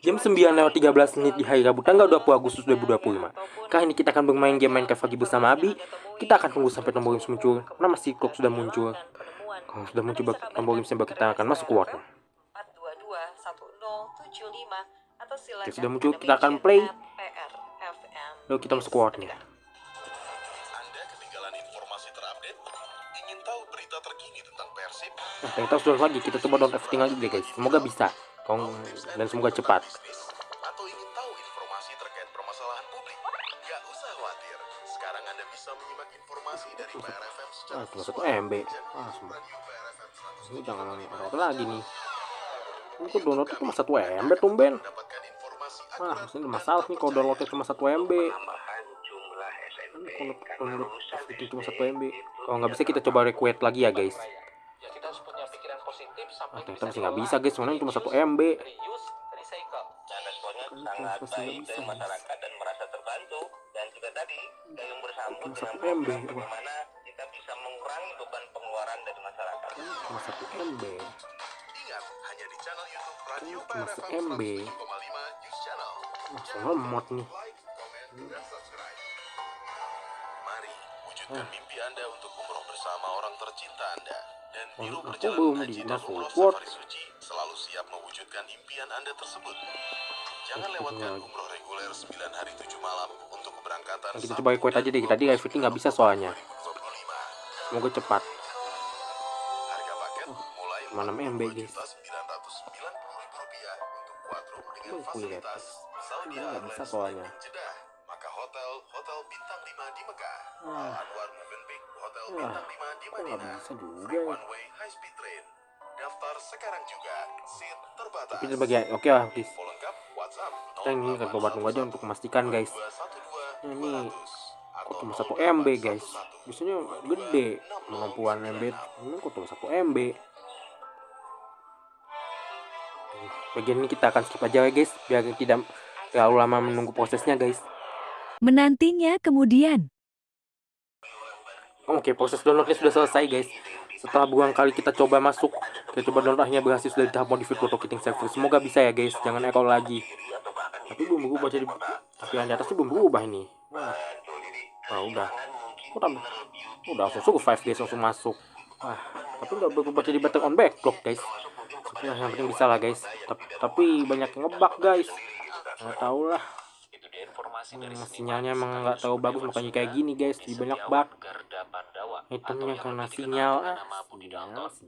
Jam 9:13 di hari Rabu tanggal 20 Agustus 2025. Kali ini kita akan bermain game Minecraft lagi bersama Abi. Kita akan tunggu sampai tombol games muncul. Nama si Clock sudah muncul. Kalau sudah muncul tombol games, kita akan masuk ke wordnya. Oke, sudah muncul, kita akan play. Lalu kita masuk ke wordnya. Anda ketinggalan informasi terupdate? Ingin tahu berita terkini tentang Persib? Nah, kita sudah lagi, kita coba download everything lagi deh guys. Semoga bisa. Dan semoga cepat. Atau ingin tahu informasi terkait permasalahan publik? Gak usah khawatir. Sekarang Anda bisa menyimak informasi dari PRFM secara cuma 1 MB. Ini jangan download lagi nih. Aku download cuma 1 MB tumben. Ini masalah nih kalau downloadnya cuma 1 MB. Download everything cuma 1 MB. Kalau nggak bisa kita coba request lagi ya guys. Ternyata masih nggak bisa guys, soalnya cuma 1 MB. Sangat baik dari masyarakat dan merasa terbantu, dan juga tadi Gayung bersambut dengan program bagaimana kita bisa mengurangi beban pengeluaran dari masyarakat. Cuma 1 MB. Ingat, hanya di channel YouTube Radio Cuma PRFM 1 MB. 107,5 News Channel. Langsung lemot nih. Like, komen, dan subscribe. Mari wujudkan mimpi Anda untuk umroh bersama orang tercinta Anda. Dan Biro Aku Perjalanan belum Haji dan Umroh support. Safari Suci selalu siap mewujudkan impian Anda tersebut. Jangan lewatkan umroh reguler 9 hari 7 malam untuk keberangkatan. Kita coba request aja deh, tadi everything nggak bisa soalnya. Semoga cepat. Harga paket mulai 6 MB guys. Rp990.000 untuk quadro dengan Kulihat. fasilitas Saudi Nggak bisa Airlines soalnya. Jeddah, maka hotel bintang 5 di Mekah, Al Anwar Movenpick hotel Wah, bintang 5 di kok nggak Madinah, bisa juga free ya? one way high speed train. Daftar sekarang juga, seat terbatas. Tapi sebagai oke lah guys. Info lengkap WhatsApp Kita ini akan coba tunggu aja untuk memastikan guys. 0812 Ini 200 kok cuma atau 1 MB guys. Biasanya gede kemampuan MB. Ini kok cuma 1 MB. Bagian ini kita akan skip aja ya guys, biar tidak terlalu lama menunggu prosesnya guys. Menantinya kemudian. Oke, proses downloadnya sudah selesai guys. Setelah berulang kali kita coba masuk, kita coba download, akhirnya berhasil sudah di tahap modified auto-kitting server. Semoga bisa ya guys, jangan error lagi. Tapi belum berubah jadi, tapi yang di atas belum berubah ini. Wah, udah langsung survive guys, langsung masuk. Tapi udah berubah jadi battle on backlog guys. Sebenarnya yang penting bisa lah guys. Tapi banyak yang ngebug guys. Nggak tahu lah. Sinyalnya emang nggak terlalu bagus, makanya kayak gini guys. Di banyak bug. Itemnya karena sinyal.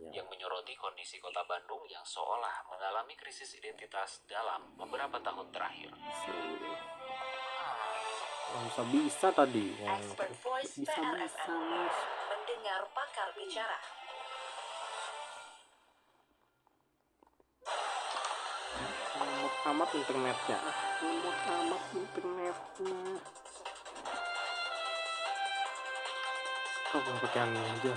Yang menyoroti kondisi kota Bandung yang seolah mengalami krisis identitas dalam beberapa tahun terakhir. Bisa tadi. Expert Voice PRFM mendengar pakar bicara. Lemot amat internetnya. Kok pakai angin aja.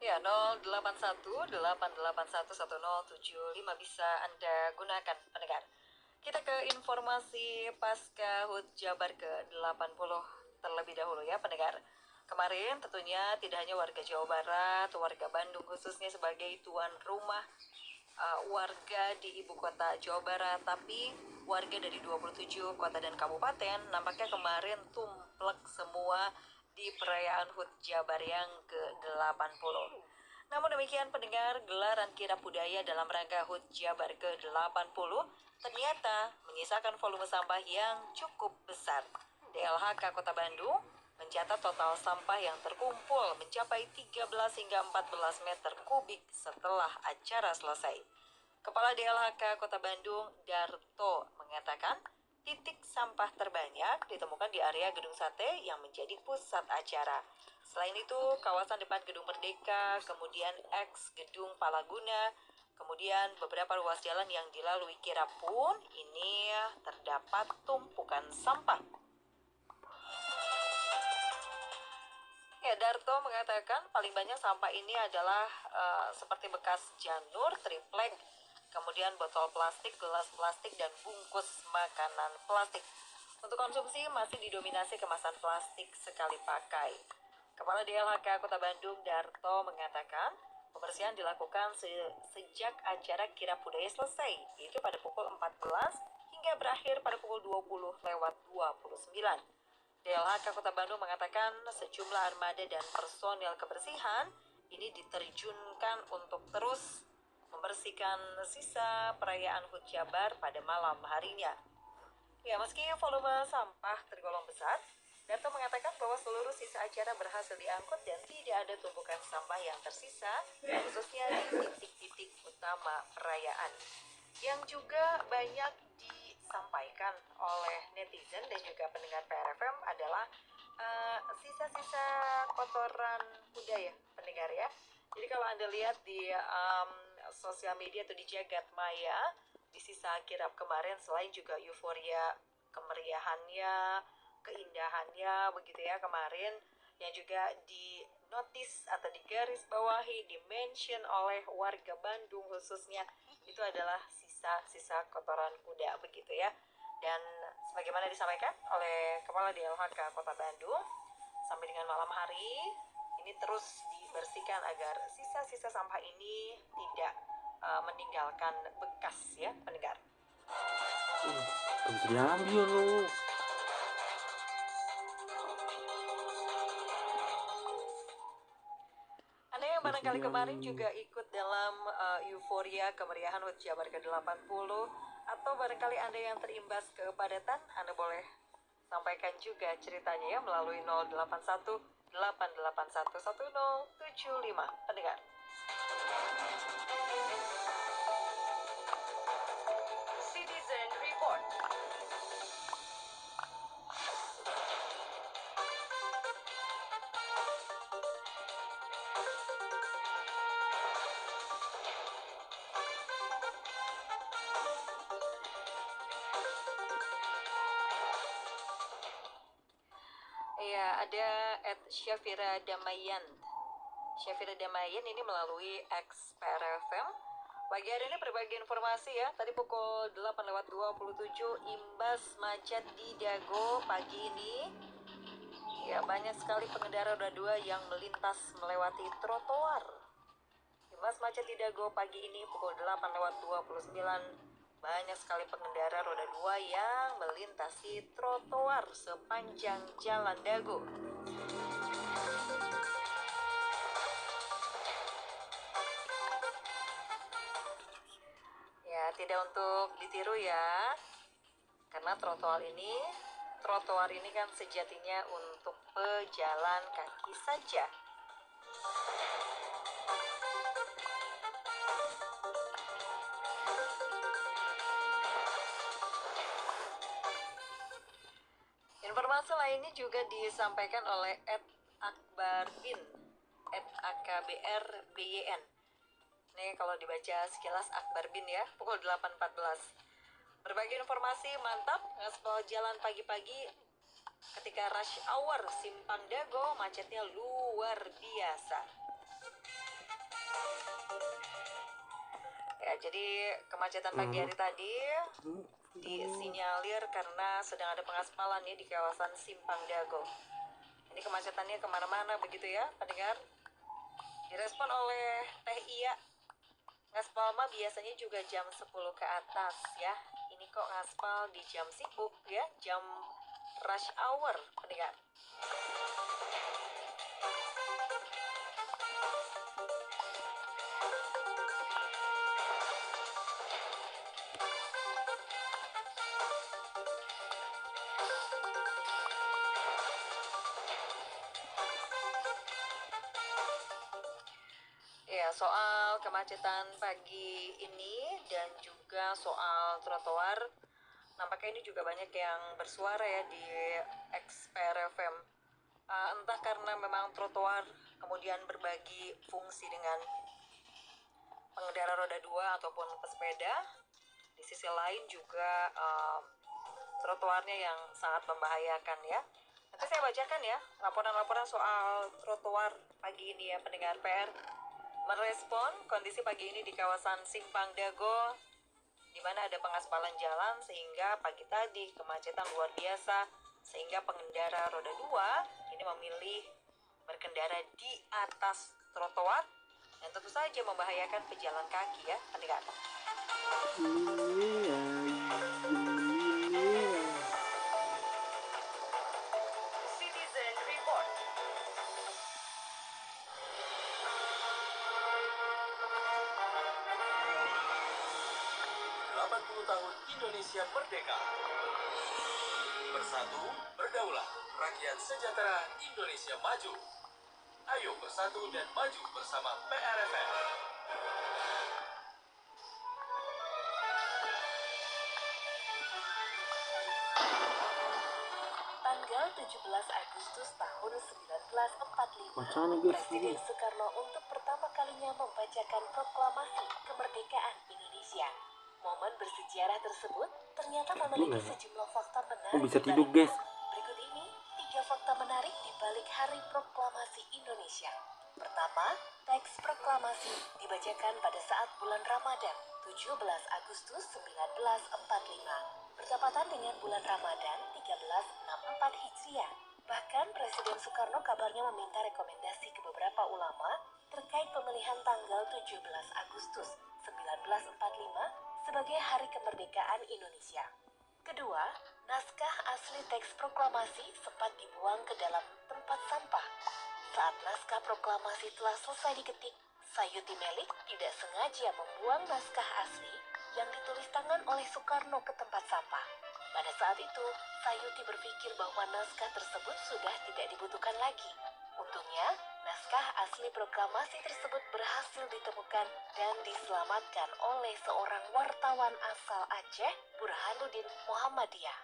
Ya, 0818811075 bisa Anda gunakan pendengar. Kita ke informasi pasca HUT Jabar ke-80 terlebih dahulu ya pendengar. Kemarin tentunya tidak hanya warga Jawa Barat, warga Bandung khususnya sebagai tuan rumah warga di ibu kota Jawa Barat, tapi warga dari 27 kota dan kabupaten nampaknya kemarin tumplek semua di perayaan HUT Jabar yang ke-80. Namun demikian pendengar, gelaran kirap budaya dalam rangka HUT Jabar ke-80 ternyata menyisakan volume sampah yang cukup besar. DLHK Kota Bandung mencatat total sampah yang terkumpul mencapai 13 hingga 14 meter kubik setelah acara selesai. Kepala DLHK Kota Bandung, Darto, mengatakan Titik sampah terbanyak ditemukan di area Gedung Sate yang menjadi pusat acara. Selain itu, kawasan depan Gedung Merdeka, kemudian X Gedung Palaguna, kemudian beberapa ruas jalan yang dilalui kirap pun ini terdapat tumpukan sampah. Ya, Darto mengatakan paling banyak sampah ini adalah seperti bekas janur, triplek, kemudian botol plastik, gelas plastik, dan bungkus makanan plastik. Untuk konsumsi masih didominasi kemasan plastik sekali pakai. Kepala DLHK Kota Bandung, Darto, mengatakan pembersihan dilakukan sejak acara kirap budaya selesai, yaitu pada pukul 14 hingga berakhir pada pukul 20:29. DLHK Kota Bandung mengatakan sejumlah armada dan personel kebersihan ini diterjunkan untuk terus membersihkan sisa perayaan HUT Jabar pada malam harinya. Ya, meski volume sampah tergolong besar, Darto mengatakan bahwa seluruh sisa acara berhasil diangkut dan tidak ada tumpukan sampah yang tersisa, khususnya di titik-titik utama perayaan. Yang juga banyak disampaikan oleh netizen dan juga pendengar PRFM adalah sisa-sisa kotoran kuda ya, pendengar ya. Jadi kalau Anda lihat di sosial media atau di jagat maya, di sisa kirap kemarin, selain juga euforia kemeriahannya, keindahannya begitu ya kemarin, yang juga di notice atau digaris bawahi, di-mention oleh warga Bandung khususnya, itu adalah sisa-sisa kotoran kuda begitu ya. Dan sebagaimana disampaikan oleh Kepala DLHK Kota Bandung, sampai dengan malam hari ini terus dibersihkan agar sisa-sisa sampah ini tidak meninggalkan bekas ya, pendengar. Bisa diambil loh. Anda yang barangkali kemarin juga ikut dalam euforia kemeriahan HUT Jabar ke-80, atau barangkali Anda yang terimbas kepadatan, Anda boleh sampaikan juga ceritanya ya melalui 081 881 1075, pendengar. Citizen Report. Ya, ada @Syafira Damayan. Syafira Damayan ini melalui X PRFM. Pagi hari ini berbagi informasi ya. Tadi pukul 8:27 imbas macet di Dago pagi ini. Ya, banyak sekali pengendara roda 2 yang melintas melewati trotoar. Imbas macet di Dago pagi ini pukul 8:29. Banyak sekali pengendara roda 2 yang melintasi trotoar sepanjang Jalan Dago. Ya, tidak untuk ditiru ya. Karena trotoar ini kan sejatinya untuk pejalan kaki saja. Informasi lainnya juga disampaikan oleh @akbarbin, @akbrbyn. Ini kalau dibaca sekilas Akbarbin ya, pukul 8.14. Berbagi informasi mantap, ngaspal jalan pagi-pagi ketika rush hour Simpang Dago, macetnya luar biasa. Ya, jadi kemacetan pagi hari tadi disinyalir karena sedang ada pengaspalan ya di kawasan Simpang Dago. Ini kemacetannya kemana-mana begitu ya, pendengar. Direspon oleh Teh Iya, ngaspal mah biasanya juga jam 10 ke atas ya. Ini kok ngaspal di jam sibuk ya, jam rush hour, pendengar. Ya, soal kemacetan pagi ini dan juga soal trotoar, nampaknya ini juga banyak yang bersuara ya di XPRFM. Entah karena memang trotoar kemudian berbagi fungsi dengan pengendara roda 2 ataupun pesepeda. Di sisi lain juga trotoarnya yang sangat membahayakan ya. Nanti saya bacakan ya laporan-laporan soal trotoar pagi ini ya pendengar PR. Merespon kondisi pagi ini di kawasan Simpang Dago, di mana ada pengaspalan jalan sehingga pagi tadi kemacetan luar biasa, sehingga pengendara roda 2 ini memilih berkendara di atas trotoar dan tentu saja membahayakan pejalan kaki ya pendengar. Citizen Report. Tahun Indonesia Merdeka. Bersatu, berdaulat, rakyat sejahtera, Indonesia maju. Ayo bersatu dan maju bersama PRFM. Tanggal 17 Agustus tahun 1945, Wacana guys, Presiden Soekarno untuk pertama kalinya membacakan proklamasi kemerdekaan Indonesia. Momen bersejarah tersebut ternyata memiliki sejumlah fakta menarik. Oh, bisa tidur guys. Berikut ini 3 fakta menarik di balik Hari Proklamasi Indonesia. Pertama, teks proklamasi dibacakan pada saat bulan Ramadan, 17 Agustus 1945, bertepatan dengan bulan Ramadan 1364 Hijriah. Bahkan Presiden Soekarno kabarnya meminta rekomendasi ke beberapa ulama terkait pemilihan tanggal 17 Agustus 1945 sebagai Hari Kemerdekaan Indonesia. Kedua, naskah asli teks proklamasi sempat dibuang ke dalam tempat sampah. Saat naskah proklamasi telah selesai diketik, Sayuti Melik tidak sengaja membuang naskah asli yang ditulis tangan oleh Soekarno ke tempat sampah. Pada saat itu, Sayuti berpikir bahwa naskah tersebut sudah tidak dibutuhkan lagi. Untungnya, naskah asli proklamasi tersebut berhasil ditemukan dan diselamatkan oleh seorang wartawan asal Aceh, Burhanuddin Muhammadiyah.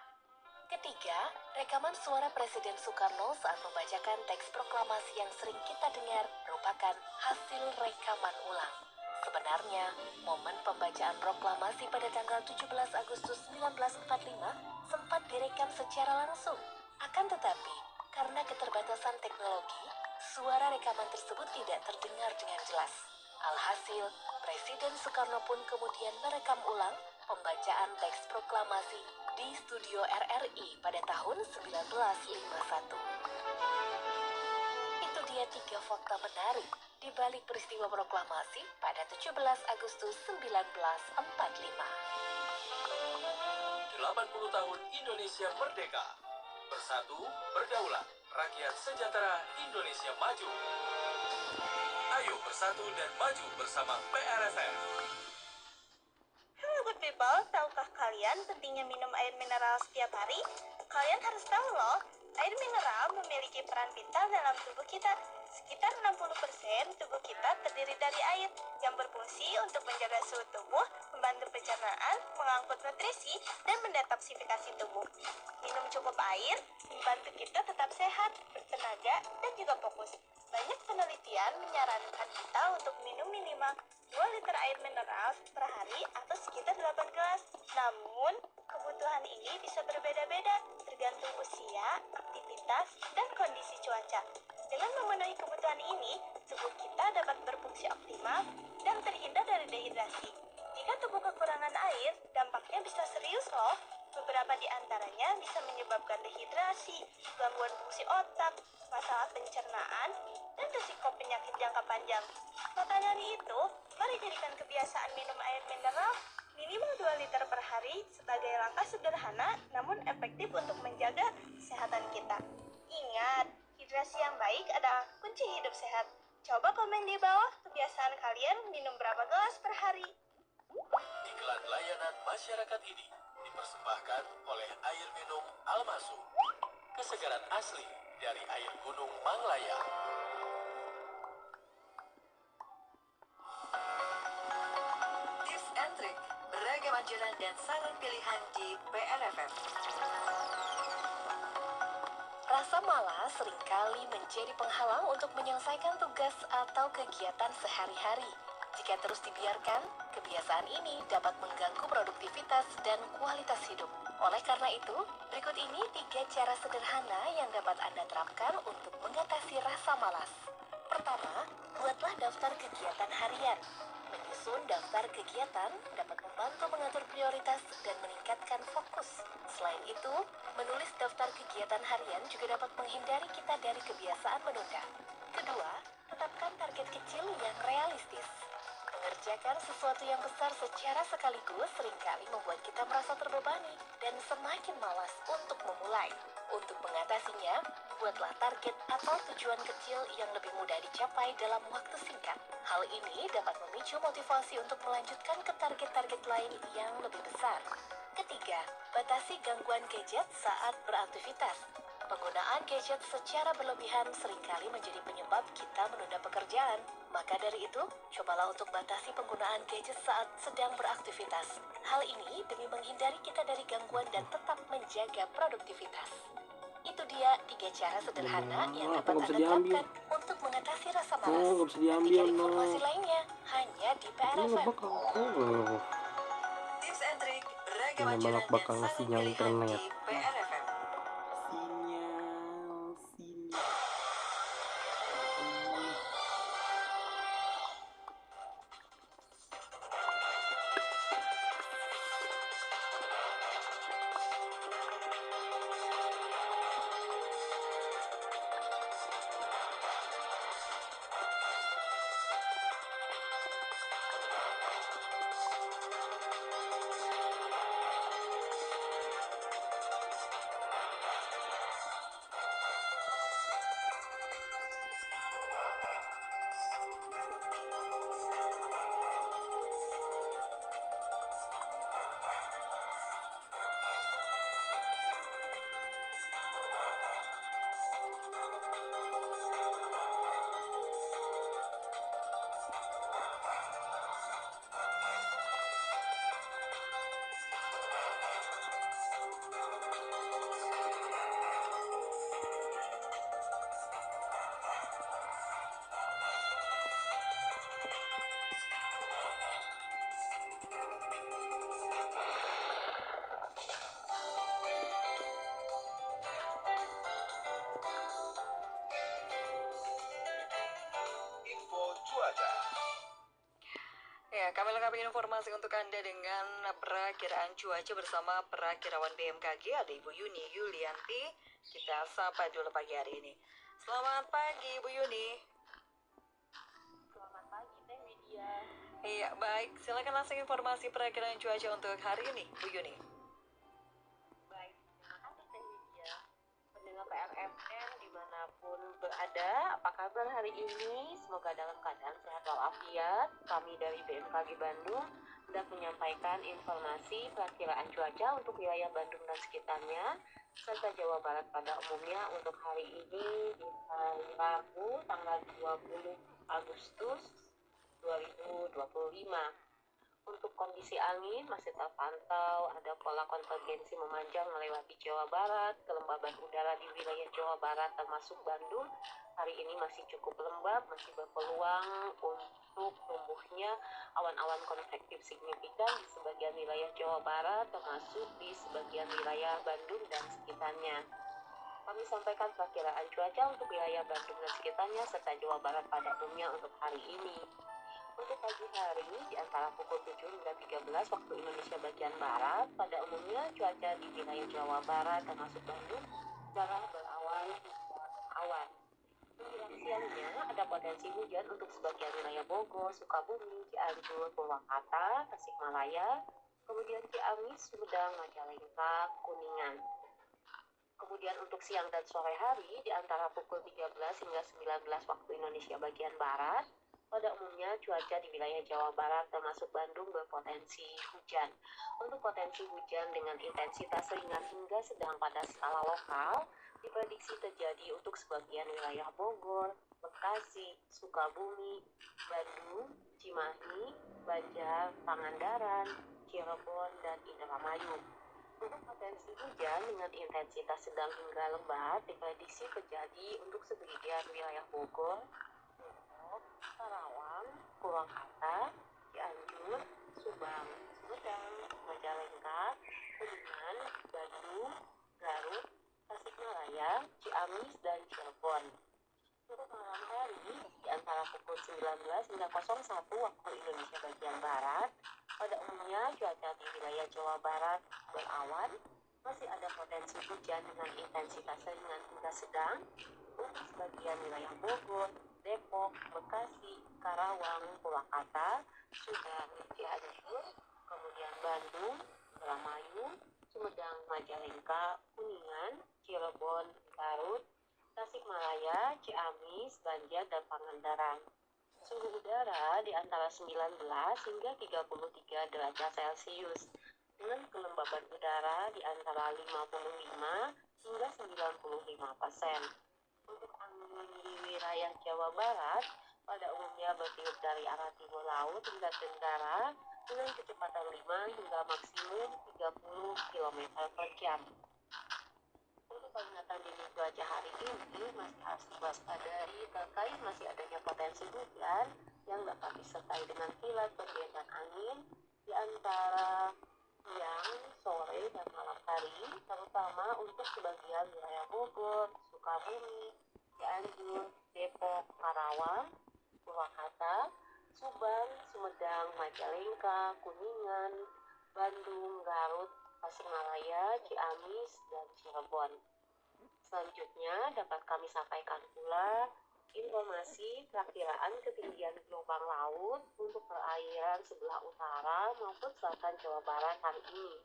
Ketiga, rekaman suara Presiden Soekarno saat membacakan teks proklamasi yang sering kita dengar merupakan hasil rekaman ulang. Sebenarnya, momen pembacaan proklamasi pada tanggal 17 Agustus 1945 sempat direkam secara langsung. Akan tetapi, karena keterbatasan teknologi, suara rekaman tersebut tidak terdengar dengan jelas. Alhasil, Presiden Soekarno pun kemudian merekam ulang pembacaan teks proklamasi di studio RRI pada tahun 1951. Itu dia 3 fakta menarik di balik peristiwa proklamasi pada 17 Agustus 1945. 80 tahun Indonesia Merdeka. Bersatu, berdaulat, rakyat sejahtera, Indonesia maju. Ayo bersatu dan maju bersama PRFM. Hello good people, tahukah kalian pentingnya minum air mineral setiap hari? Kalian harus tahu loh, air mineral memiliki peran vital dalam tubuh kita. Sekitar 60% tubuh kita terdiri dari air yang berfungsi untuk menjaga suhu tubuh, membantu pencernaan, mengangkut nutrisi, dan mendetoksifikasi tubuh. Minum cukup air membantu kita tetap sehat, bertenaga, dan juga fokus. Banyak penelitian menyarankan kita untuk minum minimal 2 liter air mineral per hari atau sekitar 8 gelas. Namun, kebutuhan ini bisa berbeda-beda tergantung usia, aktivitas, dan kondisi cuaca. Dengan memenuhi kebutuhan ini, tubuh kita dapat berfungsi optimal dan terhindar dari dehidrasi. Jika tubuh kekurangan air, dampaknya bisa serius loh. Beberapa di antaranya bisa menyebabkan dehidrasi, gangguan fungsi otak, masalah pencernaan, dan risiko penyakit jangka panjang. Maka dari itu, mari jadikan kebiasaan minum air mineral minimal 2 liter per hari sebagai langkah sederhana namun efektif untuk menjaga kesehatan kita. Ingat, hidrasi yang baik adalah kunci hidup sehat. Coba komen di bawah kebiasaan kalian minum berapa gelas per hari. Iklan layanan masyarakat ini dipersembahkan oleh air minum Almasu. Kesegaran asli dari air gunung Manglaya. Tips and trik beragam wawancara dan saran pilihan di PRFM. Rasa malas seringkali menjadi penghalang untuk menyelesaikan tugas atau kegiatan sehari-hari. Jika terus dibiarkan, kebiasaan ini dapat mengganggu produktivitas dan kualitas hidup. Oleh karena itu, berikut ini 3 cara sederhana yang dapat Anda terapkan untuk mengatasi rasa malas. Pertama, buatlah daftar kegiatan harian. Menyusun daftar kegiatan dapat membantu mengatur prioritas dan meningkatkan fokus. Selain itu, menulis daftar kegiatan harian juga dapat menghindari kita dari kebiasaan menunda. Kedua, tetapkan target kecil yang realistis. Mengerjakan sesuatu yang besar secara sekaligus seringkali membuat kita merasa terbebani dan semakin malas untuk memulai. Untuk mengatasinya, buatlah target atau tujuan kecil yang lebih mudah dicapai dalam waktu singkat. Hal ini dapat memicu motivasi untuk melanjutkan ke target-target lain yang lebih besar. Ketiga, batasi gangguan gadget saat beraktivitas. Penggunaan gadget secara berlebihan seringkali menjadi penyebab kita menunda pekerjaan. Maka dari itu, cobalah untuk batasi penggunaan gadget saat sedang beraktivitas. Hal ini demi menghindari kita dari gangguan dan tetap menjaga produktivitas. Itu dia 3 cara sederhana yang dapat Anda terapkan untuk mengatasi rasa malas. Nantikan informasi lainnya hanya di PRFM. Tips and trik, ragam ajaran dan saran pilihan di PRFM. Ya, kami lengkapi informasi untuk Anda dengan perakiraan cuaca bersama perakirawan BMKG, ada Ibu Yuni Yulianti. Kita sapa dulu pagi hari ini. Selamat pagi, Ibu Yuni. Selamat pagi, Teh Widya. Iya, baik. Silakan langsung informasi perakiraan cuaca untuk hari ini, Bu Yuni. Baik, terima kasih Teh Widya. Pendengar PRFM dimanapun berada, apa kabar hari ini? Semoga dalam keadaan sehat walafiat. Kami dari BMKG Bandung hendak menyampaikan informasi perakiraan cuaca untuk wilayah Bandung dan sekitarnya, serta Jawa Barat pada umumnya untuk hari ini di hari Rabu tanggal 20 Agustus 2025. Untuk kondisi angin masih terpantau ada pola konvergensi memanjang melewati Jawa Barat. Kelembaban udara di wilayah Jawa Barat termasuk Bandung hari ini masih cukup lembab, masih berpeluang untuk tumbuhnya awan-awan konvektif signifikan di sebagian wilayah Jawa Barat termasuk di sebagian wilayah Bandung dan sekitarnya. Kami sampaikan perakiraan cuaca untuk wilayah Bandung dan sekitarnya serta Jawa Barat pada umumnya untuk hari ini. Untuk pagi hari di antara pukul 7 hingga 13 waktu Indonesia bagian Barat, pada umumnya cuaca di wilayah Jawa Barat termasuk Bandung cerah berawan hingga awan. Menjelang siangnya ada potensi hujan untuk sebagian wilayah Bogor, Sukabumi, Cianjur, Purwakarta, Tasikmalaya, kemudian Ciamis, Sumedang, Majalengka, Kuningan. Kemudian untuk siang dan sore hari di antara pukul 13 hingga 19 waktu Indonesia bagian Barat, pada umumnya cuaca di wilayah Jawa Barat termasuk Bandung berpotensi hujan. Untuk potensi hujan dengan intensitas ringan hingga sedang pada skala lokal diprediksi terjadi untuk sebagian wilayah Bogor, Bekasi, Sukabumi, Bandung, Cimahi, Banjar, Pangandaran, Cirebon, dan Indramayu. Untuk potensi hujan dengan intensitas sedang hingga lebat diprediksi terjadi untuk sebagian wilayah Bogor, Depok, Karawang, Purwakarta, Cianjur, Subang, Sumedang, Majalengka, Kuningan, Bandung, Garut, Tasikmalaya, Ciamis, dan Cirebon. Untuk malam hari, di antara pukul 19 hingga 01 waktu Indonesia bagian Barat, pada umumnya cuaca di wilayah Jawa Barat berawan, masih ada potensi hujan dengan intensitas ringan hingga sedang untuk sebagian wilayah Bogor, Depok, Bekasi, Karawang, Purwakarta, Subang, Cianjur, kemudian Bandung, Indramayu, Sumedang, Majalengka, Kuningan, Cirebon, Garut, Tasikmalaya, Ciamis, Banjar, dan Pangandaran. Suhu udara di antara 19 hingga 33 derajat Celcius dengan kelembaban udara di antara 55 hingga 95%. Untuk angin di wilayah Jawa Barat pada umumnya bertiup dari arah timur laut hingga tenggara dengan kecepatan 5 hingga maksimum 30 km per jam. Untuk peringatan dini cuaca hari ini masih harus diwaspadai terkait masih adanya potensi hujan yang dapat disertai dengan kilat petir dan angin di antara siang, sore, dan malam hari, terutama untuk sebagian wilayah Bogor, Sukabumi, Cianjur, Depok, Karawang, Purwakarta, Subang, Sumedang, Majalengka, Kuningan, Bandung, Garut, Tasikmalaya, Ciamis, dan Cirebon. Selanjutnya dapat kami sampaikan pula informasi perakiraan ketinggian gelombang laut untuk perairan sebelah utara maupun selatan Jawa Barat hari ini.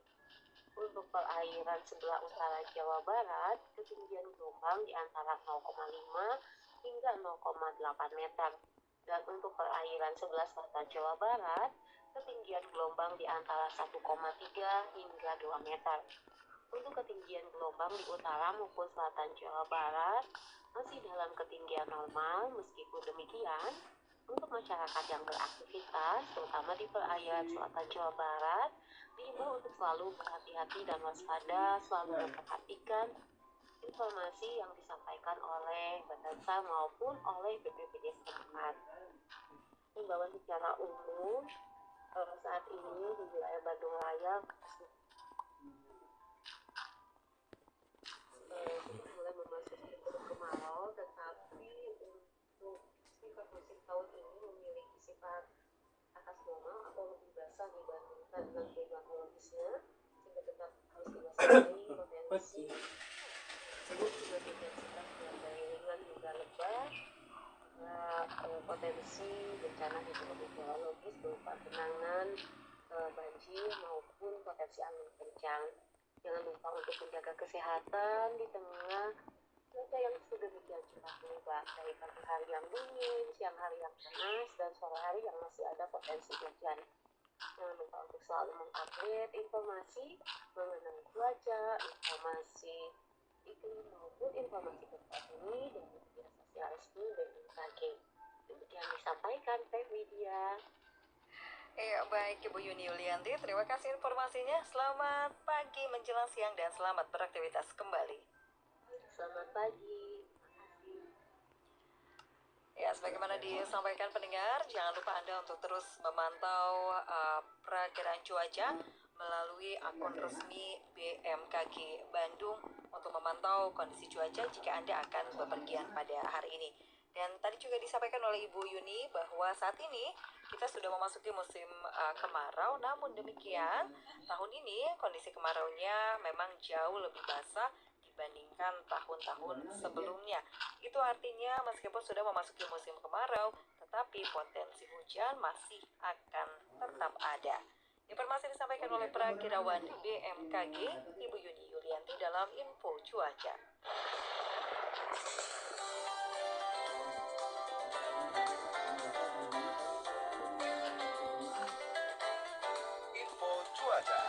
Untuk perairan sebelah utara Jawa Barat, ketinggian gelombang di antara 0,5 hingga 0,8 meter. Dan untuk perairan sebelah selatan Jawa Barat, ketinggian gelombang di antara 1,3 hingga 2 meter. Untuk ketinggian gelombang di utara maupun selatan Jawa Barat masih dalam ketinggian normal. Meskipun demikian, untuk masyarakat yang beraktivitas, terutama di perairan selatan Jawa Barat, diimbau untuk selalu berhati-hati dan waspada, selalu memperhatikan informasi yang disampaikan oleh Badan SAR maupun oleh BPBD setempat. Himbauan secara umum saat ini di wilayah Bandung Raya sudah mulai memasuki musim kemarau, tetapi untuk sifat musim tahun ini memiliki sifat atas normal atau lebih basah dibandingkan dengan klimatologisnya, sehingga tetap harus diwaspadai potensi dengan intensitas dari ringan hingga lebat, potensi bencana hidrometeorologis berupa genangan, banjir maupun potensi angin kencang. Jangan lupa untuk menjaga kesehatan di tengah cuaca yang sedemikian cerah berubah, dari pagi hari yang dingin, siang hari yang panas, dan sore hari yang masih ada potensi hujan. Jangan lupa untuk selalu mengupdate informasi mengenai cuaca, informasi iklim maupun informasi terkini dari media sosial resmi BMKG. Demikian disampaikan Teh Widya. Ya, baik Ibu Yuni Yulianti, terima kasih informasinya. Selamat pagi menjelang siang dan selamat beraktivitas kembali. Selamat pagi. Ya, sebagaimana disampaikan pendengar, jangan lupa Anda untuk terus memantau perakiraan cuaca melalui akun resmi BMKG Bandung untuk memantau kondisi cuaca jika Anda akan bepergian pada hari ini. Dan tadi juga disampaikan oleh Ibu Yuni bahwa saat ini kita sudah memasuki musim kemarau, namun demikian tahun ini kondisi kemaraunya memang jauh lebih basah dibandingkan tahun-tahun sebelumnya. Itu artinya meskipun sudah memasuki musim kemarau, tetapi potensi hujan masih akan tetap ada. Informasi disampaikan oleh perakirawan BMKG Ibu Yuni Yulianti dalam info cuaca. Info cuaca.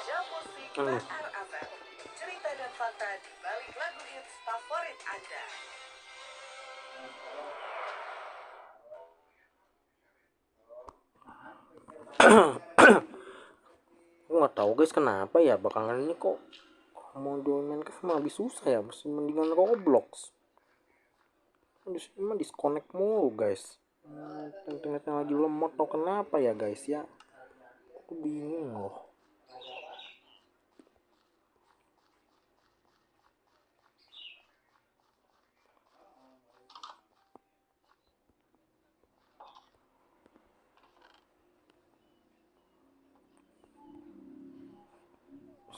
Jam musik Bakar Abad. Cerita dan fakta di balik lagu hits favorit Anda. nggak tahu guys kenapa ya belakangan ini kok mau join Minecraft mah lebih susah ya, mesti mendingan Roblox. Di sini mah disconnect mulu guys. Internetnya lagi lemot atau kenapa ya guys ya? Aku bingung loh.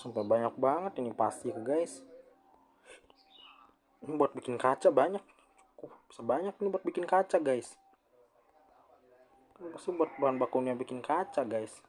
Sampai banyak banget ini pasti guys. Ini buat bikin kaca banyak. Bisa banyak nih buat bikin kaca guys. Kan pasti buat bahan bakunya bikin kaca guys.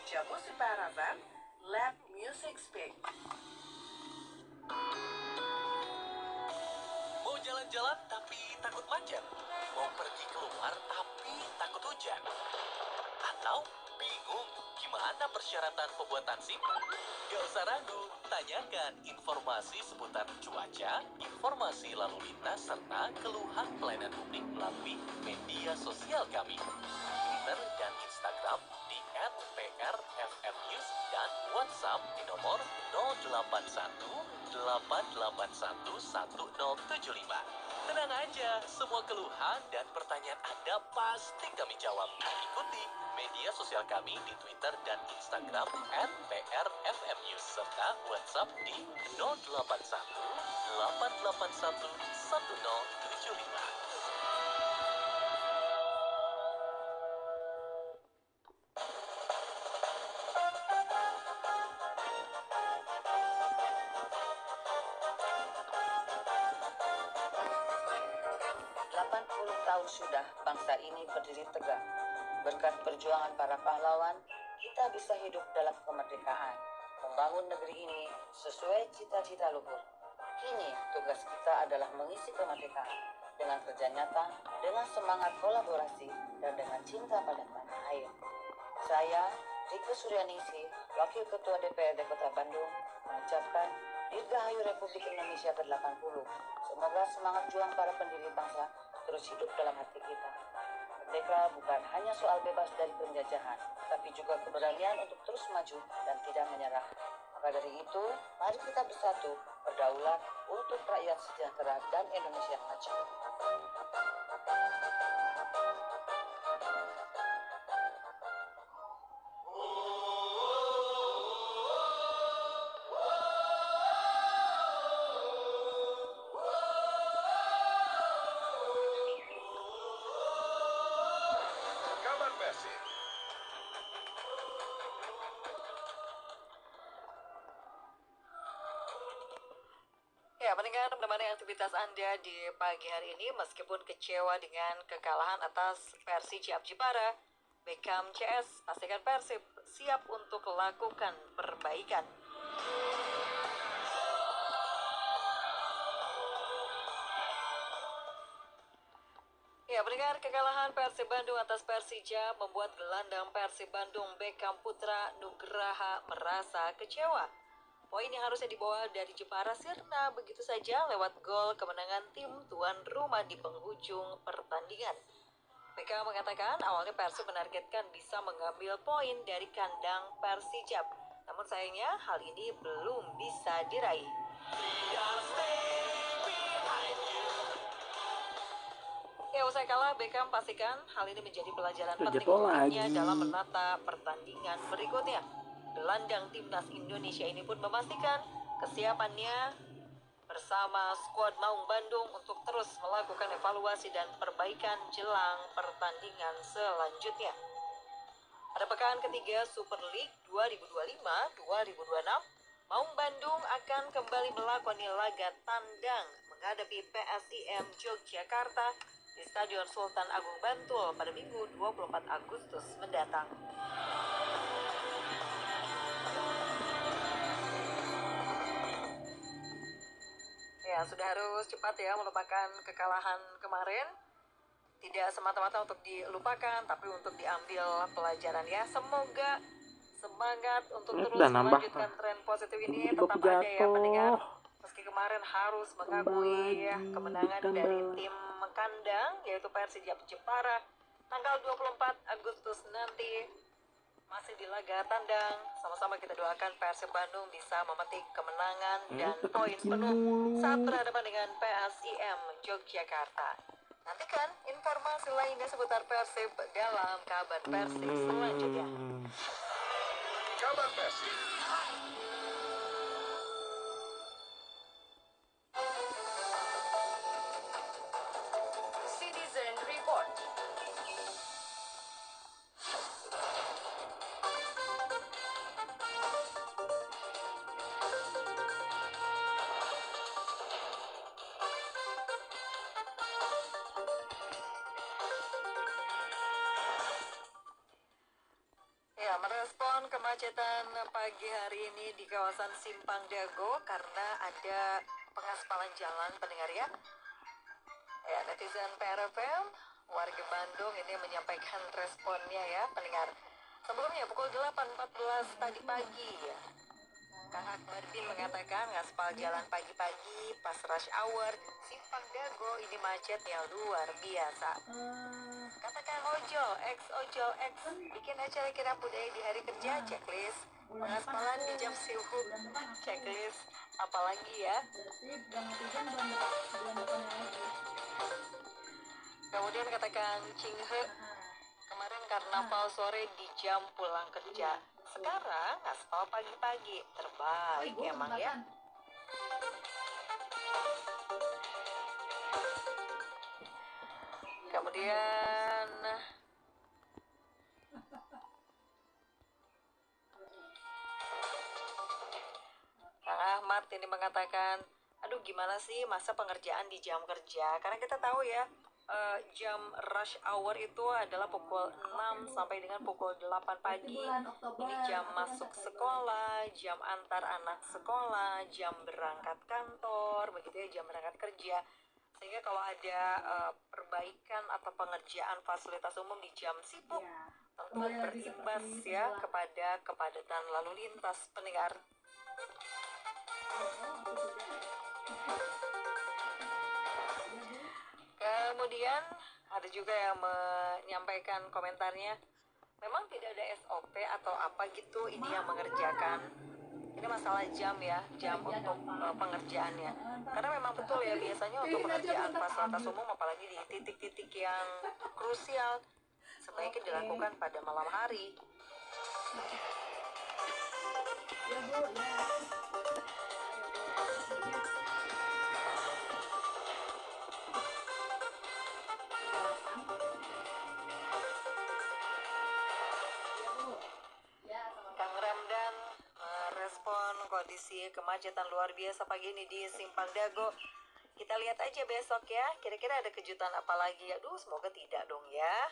Jamu Suparavan, Let Music Speak. Mau jalan-jalan tapi takut macet? Mau pergi keluar tapi takut hujan? Atau bingung gimana persyaratan pembuatan SIM? Gak usah ragu, tanyakan informasi seputar cuaca, informasi lalu lintas, serta keluhan pelayanan publik melalui media sosial kami. Twitter dan Instagram di @prffnews dan WhatsApp di nomor 0818811075. Tenang aja, semua keluhan dan pertanyaan Anda pasti kami jawab. Ikuti media sosial kami di Twitter dan Instagram @prffnews serta WhatsApp di 0818811075. Sudah bangsa ini berdiri tegak. Berkat perjuangan para pahlawan, kita bisa hidup dalam kemerdekaan, membangun negeri ini sesuai cita-cita luhur. Kini tugas kita adalah mengisi kemerdekaan dengan kerja nyata, dengan semangat kolaborasi, dan dengan cinta pada tanah air. Saya, Rike Suryaningsih, Wakil Ketua DPRD Kota Bandung, mengucapkan Dirgahayu Republik Indonesia ke-80. Semoga semangat juang para pendiri bangsa terus hidup dalam hati kita. Merdeka bukan hanya soal bebas dari penjajahan, tapi juga keberanian untuk terus maju dan tidak menyerah. Maka dari itu, mari kita bersatu, berdaulat untuk rakyat sejahtera dan Indonesia maju. Ya, pendengar, menemani aktivitas Anda di pagi hari ini meskipun kecewa dengan kekalahan atas Persija Jepara, Beckham CS pastikan Persib siap untuk lakukan perbaikan. Ya, pendengar, kekalahan Persib Bandung atas Persija membuat gelandang Persib Bandung Beckham Putra Nugraha merasa kecewa. Poin yang harusnya dibawa dari Jepara sirna begitu saja lewat gol kemenangan tim tuan rumah di penghujung pertandingan. Beckham mengatakan awalnya Persib menargetkan bisa mengambil poin dari kandang Persijap. Namun sayangnya hal ini belum bisa diraih. Ya, usai kalah, Beckham pastikan hal ini menjadi pelajaran penting untuknya dalam menata pertandingan berikutnya. Gelandang timnas Indonesia ini pun memastikan kesiapannya bersama skuad Maung Bandung untuk terus melakukan evaluasi dan perbaikan jelang pertandingan selanjutnya. Pada pekan ketiga Super League 2025-2026, Maung Bandung akan kembali melakoni laga tandang menghadapi PSIM Yogyakarta di Stadion Sultan Agung Bantul pada Minggu 24 Agustus mendatang. Ya, sudah harus cepat ya melupakan kekalahan kemarin. Tidak semata-mata untuk dilupakan, tapi untuk diambil pelajaran ya. Semoga semangat untuk terus melanjutkan tren positif ini tetap ada ya pendengar. Meski kemarin harus mengakui kemenangan dari tim kandang yaitu Persijap Jepara tanggal 24 Agustus nanti masih di laga tandang. Sama-sama kita doakan Persib Bandung bisa memetik kemenangan dan poin penuh saat berhadapan dengan PSIM Yogyakarta. Nantikan informasi lainnya seputar Persib dalam kabar Persib selanjutnya. Kabar Persib. Citizen Report. Ya, merespon kemacetan pagi hari ini di kawasan Simpang Dago karena ada pengaspalan jalan pendengar ya. Ya, netizen PRFM, warga Bandung ini menyampaikan responnya ya pendengar. Sebelumnya pukul 8.14 tadi pagi ya, Kang Akbar bin mengatakan ngaspal jalan pagi-pagi pas rush hour Simpang Dago ini macetnya luar biasa. Katakan ojol X bikin acara kira budaya di hari kerja checklist, pengaspalan di jam sibuk checklist, apalagi ya. Kemudian katakan Cinghe, kemarin karnaval sore di jam pulang kerja, sekarang aspal pagi-pagi, terbalik emang ya. Kemudian Kang Ahmad ini mengatakan, aduh gimana sih masa pengerjaan di jam kerja, karena kita tahu ya jam rush hour itu adalah pukul 6 sampai dengan pukul 8 pagi. Ini jam masuk sekolah, jam antar anak sekolah, jam berangkat kantor, begitu ya, jam berangkat kerja. Sehingga kalau ada perbaikan atau pengerjaan fasilitas umum di jam sibuk, tentu berimbas ya kepada kepadatan lalu lintas pendengar. Kemudian ada juga yang menyampaikan komentarnya, memang tidak ada SOP atau apa gitu ini yang mengerjakan. Ini masalah jam ya, jam untuk pengerjaannya. Karena memang betul ya, biasanya untuk pengerjaan fasilitas umum apalagi di titik-titik yang krusial sebaiknya dilakukan pada malam hari. Ya Bu, ya. Kang Ramdan merespon kondisi kemacetan luar biasa pagi ini di Simpang Dago. Kita lihat aja besok ya, kira-kira ada kejutan apa lagi. Aduh, semoga tidak dong ya.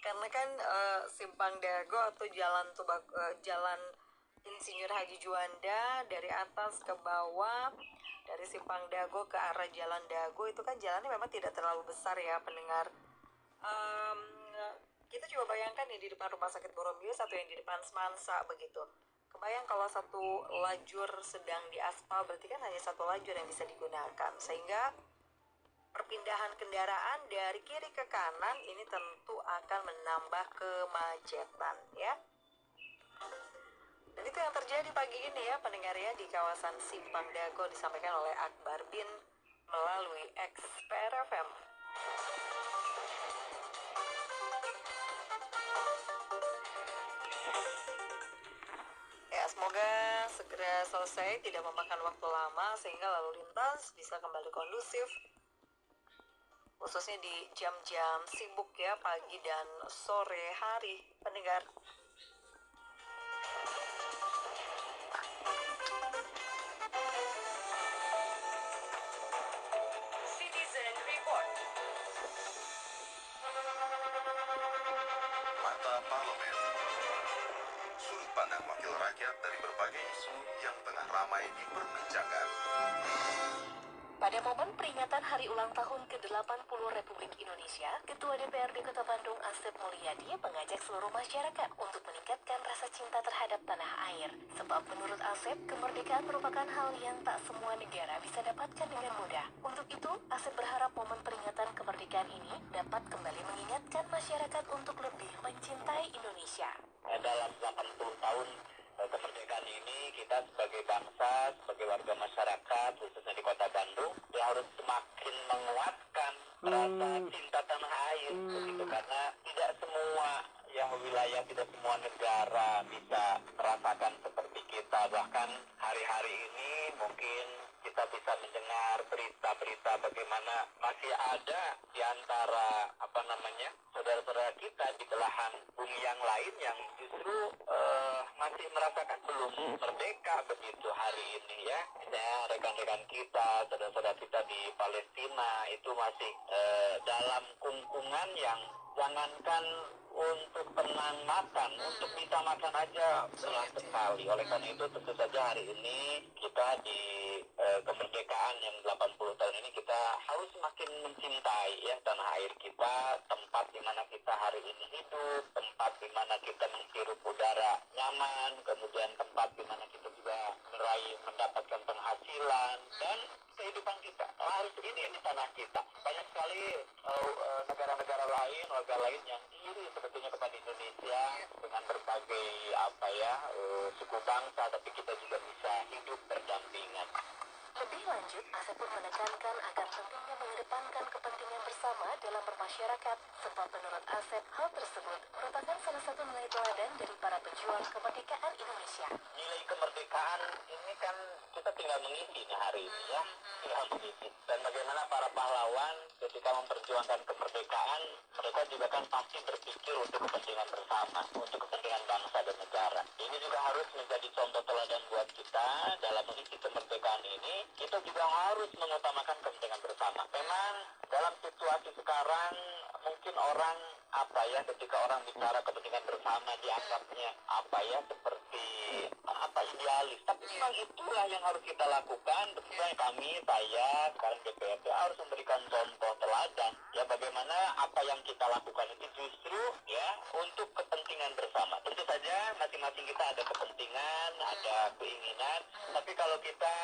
Karena kan Simpang Dago atau jalan Insinyur Haji Juanda dari atas ke bawah, dari Simpang Dago ke arah Jalan Dago itu kan jalannya memang tidak terlalu besar ya pendengar. Kita coba bayangkan nih di depan Rumah Sakit Boromio atau yang di depan Semansa begitu. Kebayang kalau satu lajur sedang diaspal, berarti kan hanya satu lajur yang bisa digunakan, sehingga perpindahan kendaraan dari kiri ke kanan ini tentu akan menambah kemacetan ya. Dan itu yang terjadi pagi ini ya pendengar ya di kawasan Simpang Dago, disampaikan oleh Akbar Bin melalui XPR FM. Ya, semoga segera selesai, tidak memakan waktu lama sehingga lalu lintas bisa kembali kondusif, khususnya di jam-jam sibuk ya, pagi dan sore hari pendengar. Citizen Report. Mata Parlemen. Sudut pandang wakil rakyat dari berbagai isu yang tengah ramai diperbincangkan. Pada momen peringatan Hari Ulang Tahun ke-80 Republik Indonesia, Ketua DPRD Kota Bandung Asep Mulyadi mengajak seluruh masyarakat untuk meningkatkan rasa cinta terhadap tanah air. Sebab menurut Asep, kemerdekaan merupakan hal yang tak semua negara bisa dapatkan dengan mudah. Untuk itu, Asep berharap momen peringatan kemerdekaan ini dapat kembali mengingatkan masyarakat untuk lebih mencintai Indonesia. Dalam 80 tahun kemerdekaan ini, kita sebagai bangsa, sebagai warga masyarakat, khususnya di Kota Bandung, ya harus semakin menguatkan rasa cinta tanah air, begitu, karena tidak semua wilayah, tidak semua negara bisa merasakan seperti kita. Bahkan hari-hari ini mungkin kita bisa mendengar berita-berita bagaimana masih ada di antara saudara-saudara kita di belahan bumi yang lain yang justru masih merasakan belum merdeka begitu hari ini ya. Misalnya rekan-rekan kita, saudara-saudara kita di Palestina itu masih dalam kungkungan yang jangankan untuk tenang makan, untuk bisa makan aja berat sekali. Oleh karena itu tentu saja hari ini kita di kemerdekaan yang 80 tahun ini kita harus semakin mencintai ya tanah air kita, tempat di mana kita hari ini hidup, tempat di mana kita menghirup udara nyaman, kemudian tempat di mana kita juga mendapatkan penghasilan dan kehidupan kita. Harus ini tanah kita. Banyak sekali negara-negara lain, warga lain yang iri sebetulnya kepada Indonesia dengan berbagai suku bangsa, tapi kita juga bisa hidup berdampingan. Lebih lanjut, Asep pun menekankan akan pentingnya mengedepankan kepentingan bersama dalam bermasyarakat, sebab menurut Asep, hal tersebut merupakan salah satu nilai teladan dari para pejuang kemerdekaan Indonesia. Nilai kemerdekaan ini kan kita tinggal mengisi hari ini ya, tinggal mengisi. Dan bagaimana para pahlawan ketika memperjuangkan kemerdekaan, mereka juga kan pasti berpikir untuk kepentingan bersama, untuk kepentingan bangsa dan negara. Ini juga harus menjadi contoh teladan buat kita dalam mengisi kemerdekaan ini. Kita juga harus mengutamakan kepentingan bersama. Memang dalam situasi sekarang mungkin orang ketika orang bicara kepentingan bersama dianggapnya seperti idealis. Tapi memang itulah yang harus kita lakukan. Tentunya saya sekarang DPRD harus memberikan contoh teladan ya, bagaimana apa yang kita lakukan itu justru ya untuk kepentingan bersama. Tentu saja masing-masing kita ada kepentingan, ada keinginan, tapi kalau kita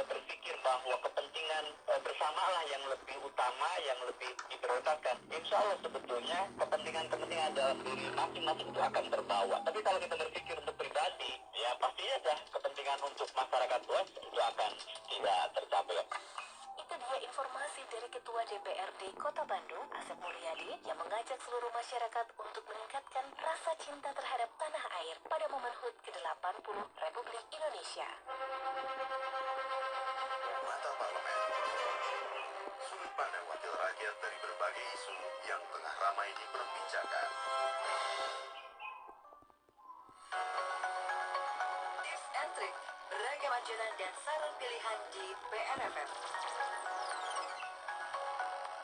berpikir bahwa kepentingan bersamalah yang lebih utama, yang lebih diprioritaskan, insya Allah sebetulnya kepentingan dalam diri masing-masing itu akan terbawa. Tapi kalau kita berpikir untuk pribadi, ya pasti aja kepentingan untuk masyarakat luas itu akan tidak tercapai. Itu dia informasi dari Ketua DPRD Kota Bandung, Asep Mulyadi, yang mengajak seluruh masyarakat untuk meningkatkan rasa cinta terhadap tanah air pada momen HUT ke-80 Republik Indonesia. Mata Parlemen. Sudut pandang wakil rakyat dari berbagai isu yang tengah ramai diperbincangkan. Tips and trik, beragam ajaran dan saran pilihan di PRFM.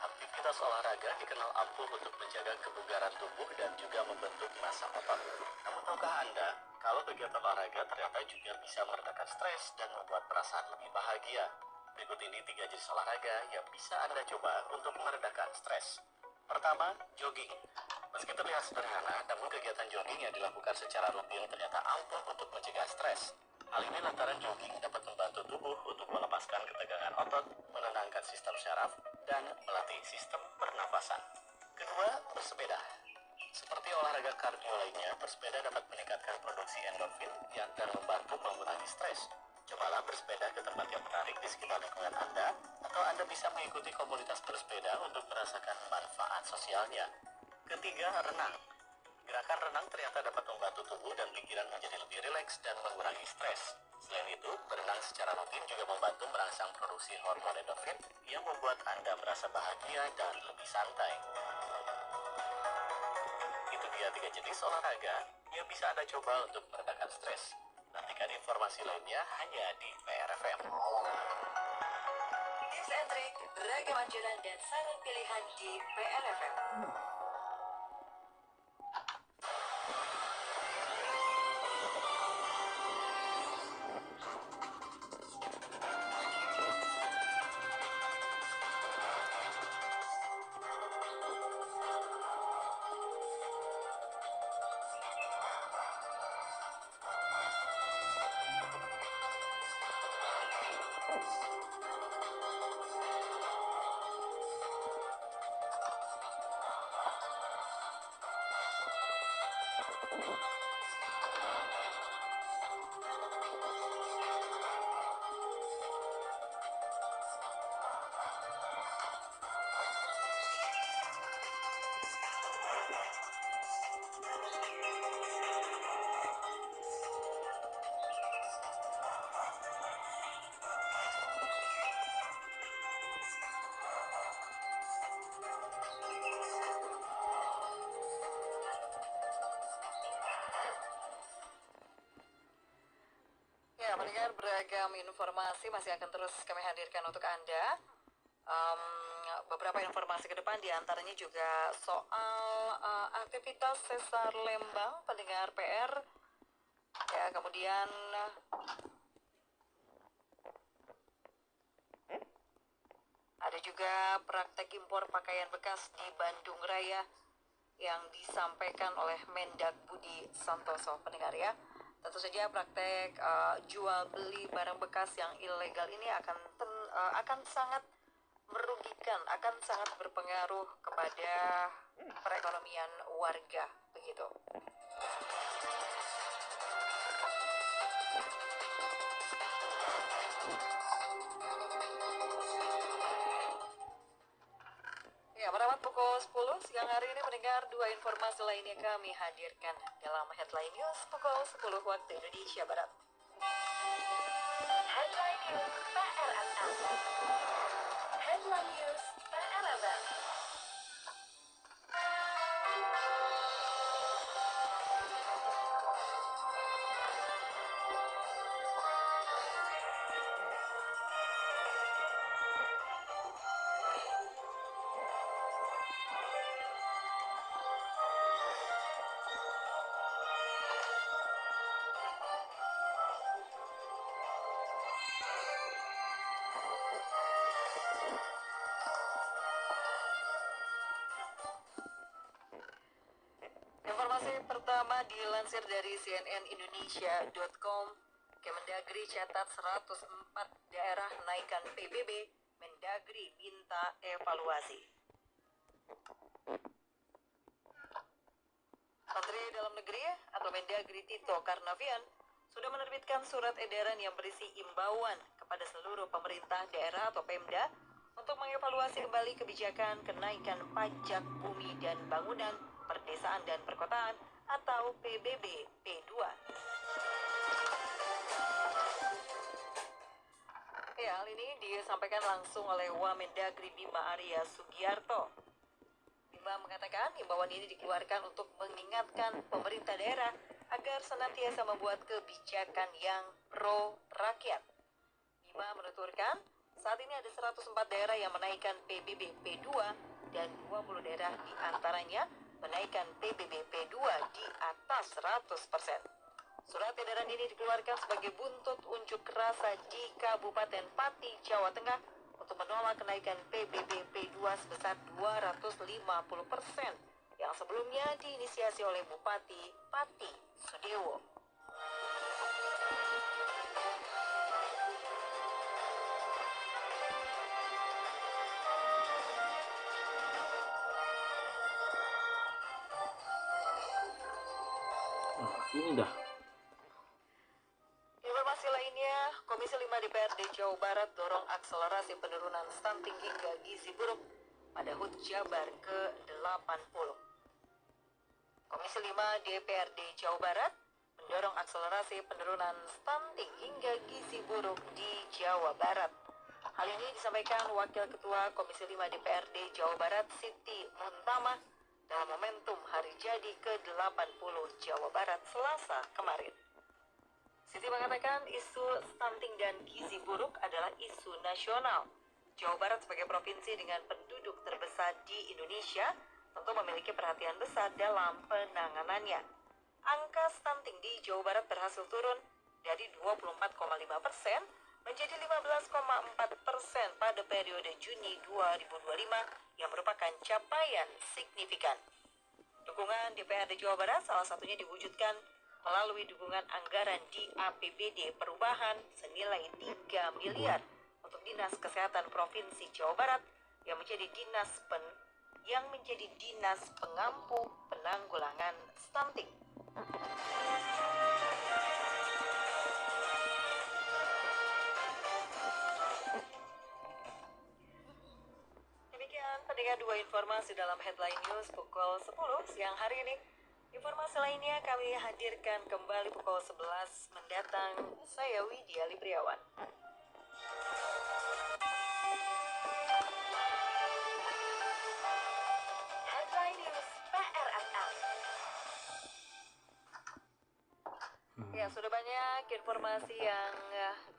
Aktivitas olahraga dikenal ampuh untuk menjaga kebugaran tubuh dan juga membentuk massa otak. Namun tahukah Anda, Kalau kegiatan olahraga ternyata juga bisa meredakan stres dan membuat perasaan lebih bahagia. Berikut ini 3 jenis olahraga yang bisa Anda coba untuk meredakan stres. Pertama, jogging. Meski terlihat sederhana, namun kegiatan jogging yang dilakukan secara rutin ternyata ampuh untuk mencegah stres. Hal ini lantaran jogging dapat membantu tubuh untuk melepaskan ketegangan otot, menenangkan sistem syaraf, dan melatih sistem pernafasan. Kedua, bersepeda. Seperti olahraga kardio lainnya, bersepeda dapat meningkatkan produksi endorfin yang akan membantu mengurangi stres. Cobalah bersepeda ke tempat yang menarik di sekitar lingkungan Anda, atau Anda bisa mengikuti komunitas bersepeda untuk merasakan manfaat sosialnya. Ketiga, renang. Gerakan renang ternyata dapat membantu tubuh dan pikiran menjadi lebih rileks dan mengurangi stres. Selain itu, berenang secara rutin juga membantu merangsang produksi hormon endorfin yang membuat Anda merasa bahagia dan lebih santai. Itu dia 3 jenis olahraga yang bisa Anda coba untuk meredakan stres. Nantikan informasi lainnya hanya di PRFM. Tips and trik, beragam anjuran dan saran pilihan di PRFM. Pendengar, beragam informasi masih akan terus kami hadirkan untuk Anda. Beberapa informasi ke depan diantaranya juga soal aktivitas sesar Lembang, pendengar PR. Ya, kemudian ada juga praktek impor pakaian bekas di Bandung Raya yang disampaikan oleh Mendag Budi Santoso, pendengar ya. Tentu saja praktek jual beli barang bekas yang ilegal ini akan sangat merugikan, akan sangat berpengaruh kepada perekonomian warga, begitu. Ya, merawat pukul 10 siang hari ini mendengar 2 informasi lainnya kami hadirkan dalam Headline News pukul 10 waktu Indonesia Barat. Headline News PRFM. Headline News PRFM. Informasi pertama dilansir dari cnnindonesia.com. Kemendagri catat 104 daerah naikkan PBB, Mendagri minta evaluasi. Menteri Dalam Negeri atau Mendagri Tito Karnavian sudah menerbitkan surat edaran yang berisi imbauan kepada seluruh pemerintah daerah atau Pemda untuk mengevaluasi kembali kebijakan kenaikan pajak bumi dan bangunan, perdesaan dan perkotaan atau PBB P2. Ya, hal ini disampaikan langsung oleh Wamendagri Bima Arya Sugiarto. Bima mengatakan himbauan ini dikeluarkan untuk mengingatkan pemerintah daerah agar senantiasa membuat kebijakan yang pro rakyat. Bima menuturkan, saat ini ada 104 daerah yang menaikkan PBB P2 dan 20 daerah diantaranya menaikkan PBB P2 di atas 100%. Surat edaran ini dikeluarkan sebagai buntut unjuk rasa di Kabupaten Pati, Jawa Tengah untuk menolak kenaikan PBB P2 sebesar 250% yang sebelumnya diinisiasi oleh Bupati Pati Sudewo. Ini dah. Informasi lainnya, Komisi 5 DPRD Jawa Barat dorong akselerasi penurunan stunting hingga gizi buruk pada HUT Jabar ke-80. Komisi 5 DPRD Jawa Barat mendorong akselerasi penurunan stunting hingga gizi buruk di Jawa Barat. Hal ini disampaikan Wakil Ketua Komisi 5 DPRD Jawa Barat Siti Muntamah dalam momentum Hari Jadi ke-80 Jawa Barat Selasa kemarin. Siti mengatakan isu stunting dan gizi buruk adalah isu nasional. Jawa Barat sebagai provinsi dengan penduduk terbesar di Indonesia tentu memiliki perhatian besar dalam penanganannya. Angka stunting di Jawa Barat berhasil turun dari 24,5% menjadi 15,4% pada periode Juni 2025 yang merupakan capaian signifikan. Dukungan DPRD Jawa Barat salah satunya diwujudkan melalui dukungan anggaran di APBD perubahan senilai 3 miliar untuk Dinas Kesehatan Provinsi Jawa Barat yang menjadi dinas pengampu penanggulangan stunting. Demikian pendengar dua informasi dalam headline news pukul 10 siang hari ini. Informasi lainnya kami hadirkan kembali pukul 11 mendatang. Saya Widya Libriawan. Headline News PRFM. Ya, sudah banyak informasi yang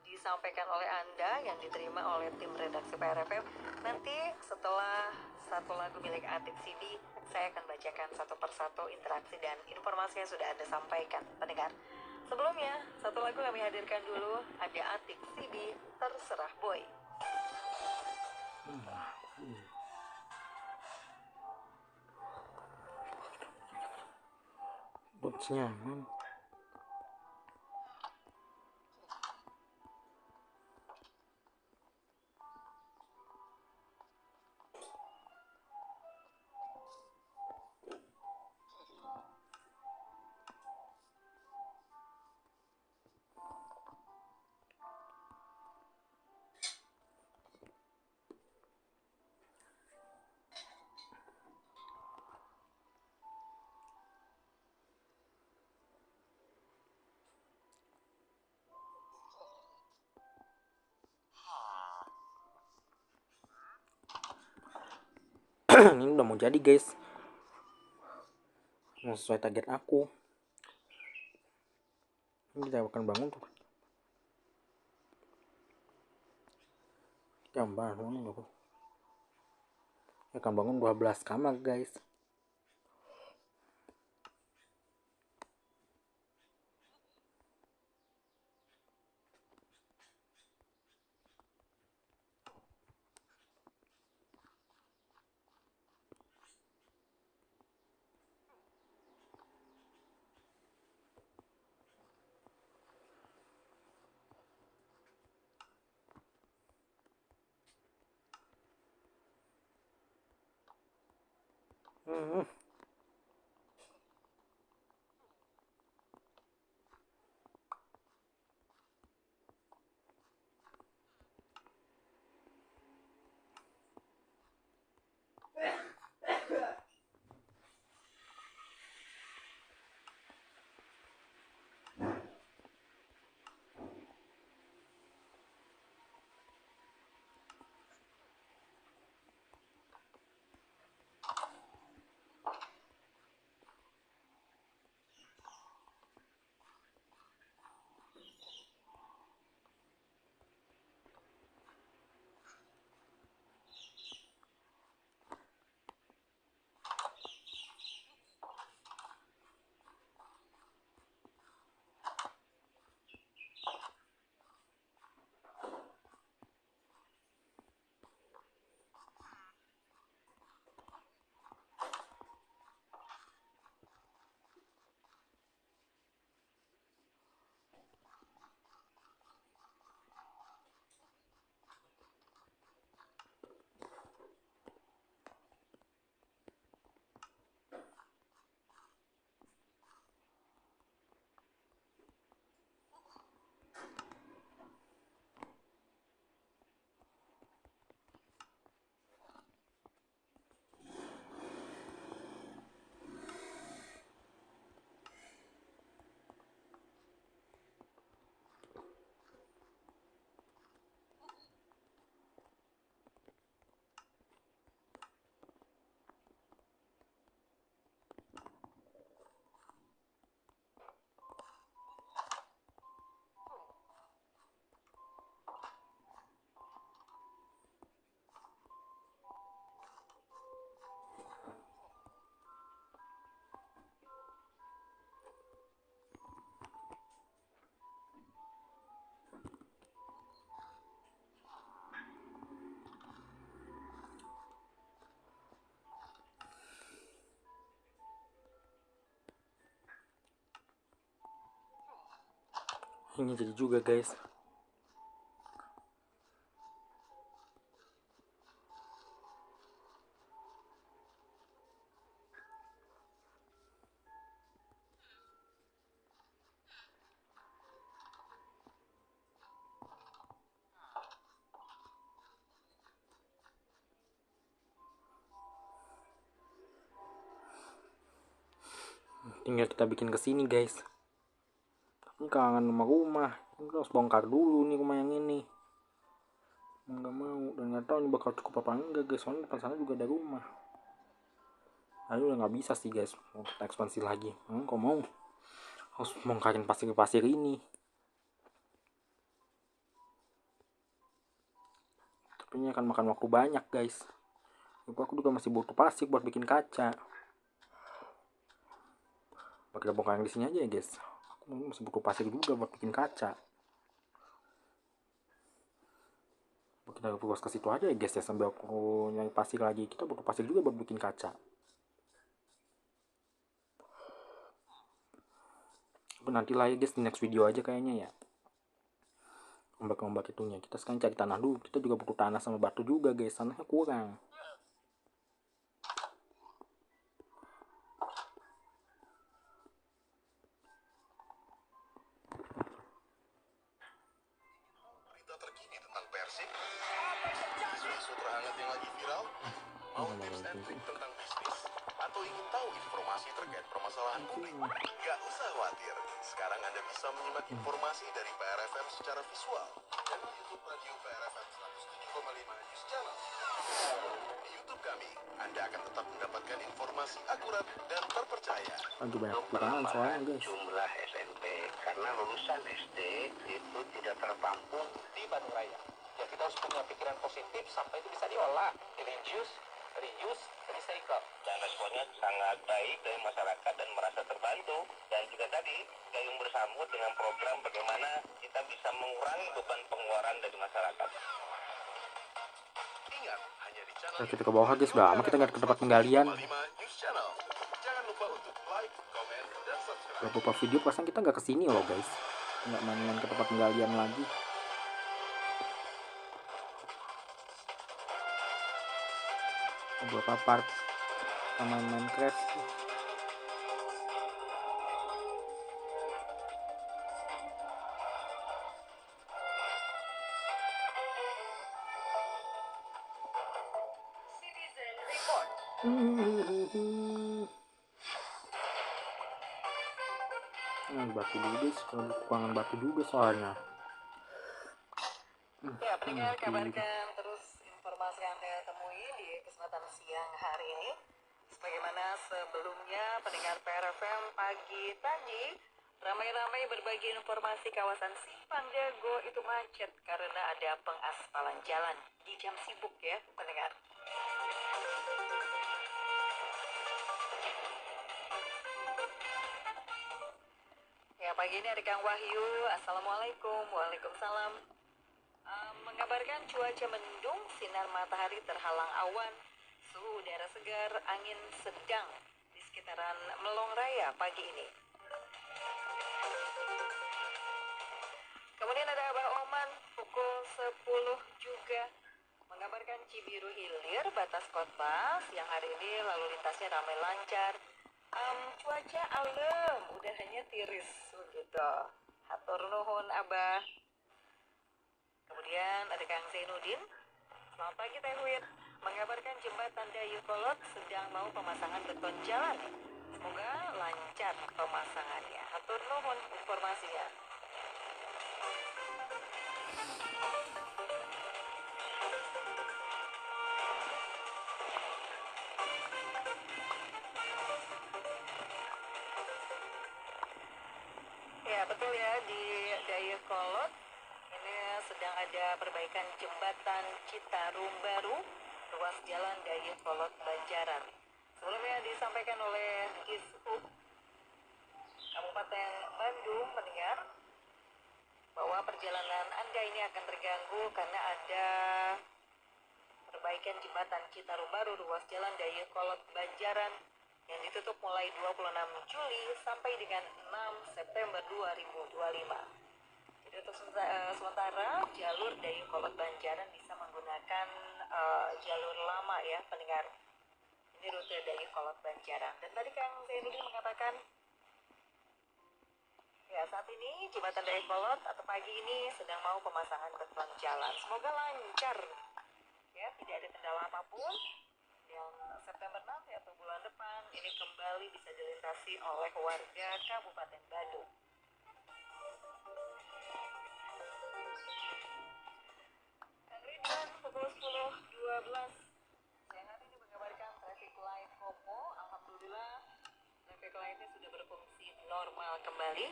disampaikan oleh Anda yang diterima oleh tim redaksi PRFM. Nanti setelah satu lagu milik Atik Sibi, saya akan bacakan satu persatu interaksi dan informasi yang sudah Anda sampaikan, pendengar. Sebelumnya, satu lagu kami hadirkan dulu, ada Atik Sibi, Terserah Boy. Botnya, ini udah mau jadi guys, mau sesuai target aku. Ini kita akan bangun tuh jam bangun aku akan bangun 12 kamar guys. Ini jadi juga guys. Tinggal kita bikin ke sini guys. Ini kangen sama rumah. Ini harus bongkar dulu nih rumah yang ini. Nggak mau dan nggak tahu ini bakal cukup apa enggak guys. Soalnya depan sana juga ada rumah. Ayo udah nggak bisa sih guys. Mau kita ekspansi lagi. Kok mau? Harus bongkarin pasir-pasir ini. Tapi ini akan makan waktu banyak guys. Aku juga masih butuh pasir buat bikin kaca. Kita bongkarin di sini aja ya guys. Aku masih butuh pasir juga buat bikin kaca. Kita fokus ke situ aja ya guys ya, sambil aku nyari pasir lagi. Kita butuh pasir juga buat bikin kaca. Tapi nanti lah ya guys, di next video aja kayaknya ya. Ombak-ombak itunya. Kita sekarang cari tanah dulu. Kita juga butuh tanah sama batu juga guys. Tanahnya kurang. Isu terhangat yang lagi viral? Mau tips and trick tentang bisnis? Atau ingin tahu informasi terkait permasalahan publik? Gak usah khawatir. Sekarang Anda bisa menyimak informasi dari PRFM secara visual dan di YouTube Radio PRFM 107,5 News Channel. Di YouTube kami, Anda akan tetap mendapatkan informasi akurat dan terpercaya. Aduh banyak kekurangan soalnya guys. Jumlah SMP karena lulusan SD itu tidak tertampung di Bandung Raya. Ya kita harus punya pikiran positif sampai itu bisa diolah, reuse, recycle. Dan responnya sangat baik dari masyarakat dan merasa terbantu. Dan juga tadi gayung bersambut dengan program bagaimana kita bisa mengurangi beban pengeluaran dari masyarakat. Ingat, hanya di channel Nah, kita ke bawah guys, udah lama kita nggak ke tempat penggalian. News Channel. Jangan lupa untuk like, komen, dan subscribe. Beberapa video perasaan kita nggak kesini loh guys. Nggak main-main ke tempat penggalian lagi. Beberapa part sama Minecraft. Citizen Report. Batu juga guys, kalau kekurangan batu juga soalnya. Ya, pendengar, kabarkan terus informasi yang Anda temui di kesempatan siang hari ini. Sebagaimana sebelumnya, pendengar PRFM pagi tadi ramai-ramai berbagi informasi kawasan Simpang Dago itu macet karena ada pengaspalan jalan di jam sibuk ya, pendengar. Ya, pagi ini ada Kang Wahyu. Assalamualaikum. Waalaikumsalam. Mengabarkan cuaca mendung, sinar matahari terhalang awan, suhu udara segar, angin sedang di sekitaran Melong Raya pagi ini. Kemudian ada Abah Oman pukul 10 juga mengabarkan Cibiru Hilir batas kota siang hari ini lalu lintasnya ramai lancar. Cuaca alem, udaranya tiris begitu. Hatur nuhun Abah. Kemudian ada Kang Zainuddin. Selamat pagi Teh Wit. Mengabarkan jembatan Dayukolot sedang mau pemasangan beton jalan. Semoga lancar pemasangannya. Hatur nuhun informasinya. Ya betul ya, di Dayakolot ini sedang ada perbaikan jembatan Citarum Baru, ruas jalan Dayakolot Banjaran. Sebelumnya disampaikan oleh Dishub Kabupaten Bandung, pendengar, bahwa perjalanan Anda ini akan terganggu karena ada perbaikan jembatan Citarum Baru, ruas jalan Dayakolot Banjaran yang ditutup mulai 26 Juli sampai dengan 6 September 2025. Jadi untuk sementara jalur Dayakolot Banjaran bisa menggunakan jalur lama ya pendengar. Ini rute Dayakolot Banjaran. Dan tadi Kang Zainuddin mengatakan ya saat ini jembatan Dayakolot atau pagi ini sedang mau pemasangan beton jalan. Semoga lancar ya, tidak ada kendala apapun. Yang September nanti atau bulan depan ini kembali bisa dilintasi oleh warga Kabupaten Bandung. Kang Ridwan pukul 10.12 siang hari ini mengabarkan traffic light Kopo. Alhamdulillah traffic lightnya sudah berfungsi normal kembali.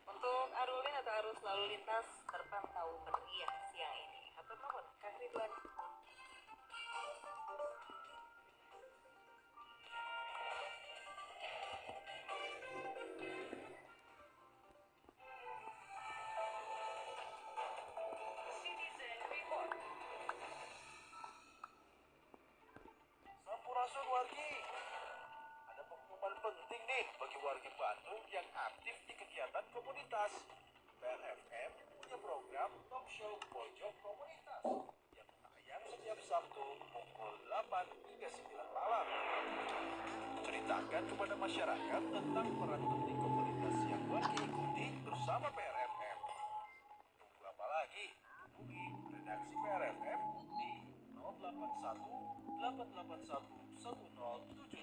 Untuk arulin atau arus lalu lintas terpantau meriah siang ini. Hatur nuhun Kang Ridwan. Sampurasun wargi. Ada pengumuman penting nih bagi wargi Bandung yang aktif di kegiatan komunitas. PRFM punya program talk show Pojok Komunitas yang tayang setiap Sabtu pukul 8 hingga 9 malam. Ceritakan kepada masyarakat tentang peran penting komunitas yang wargi ikuti bersama PRFM. Tunggu apa lagi? Hubungi redaksi PRFM di 081 881 1075.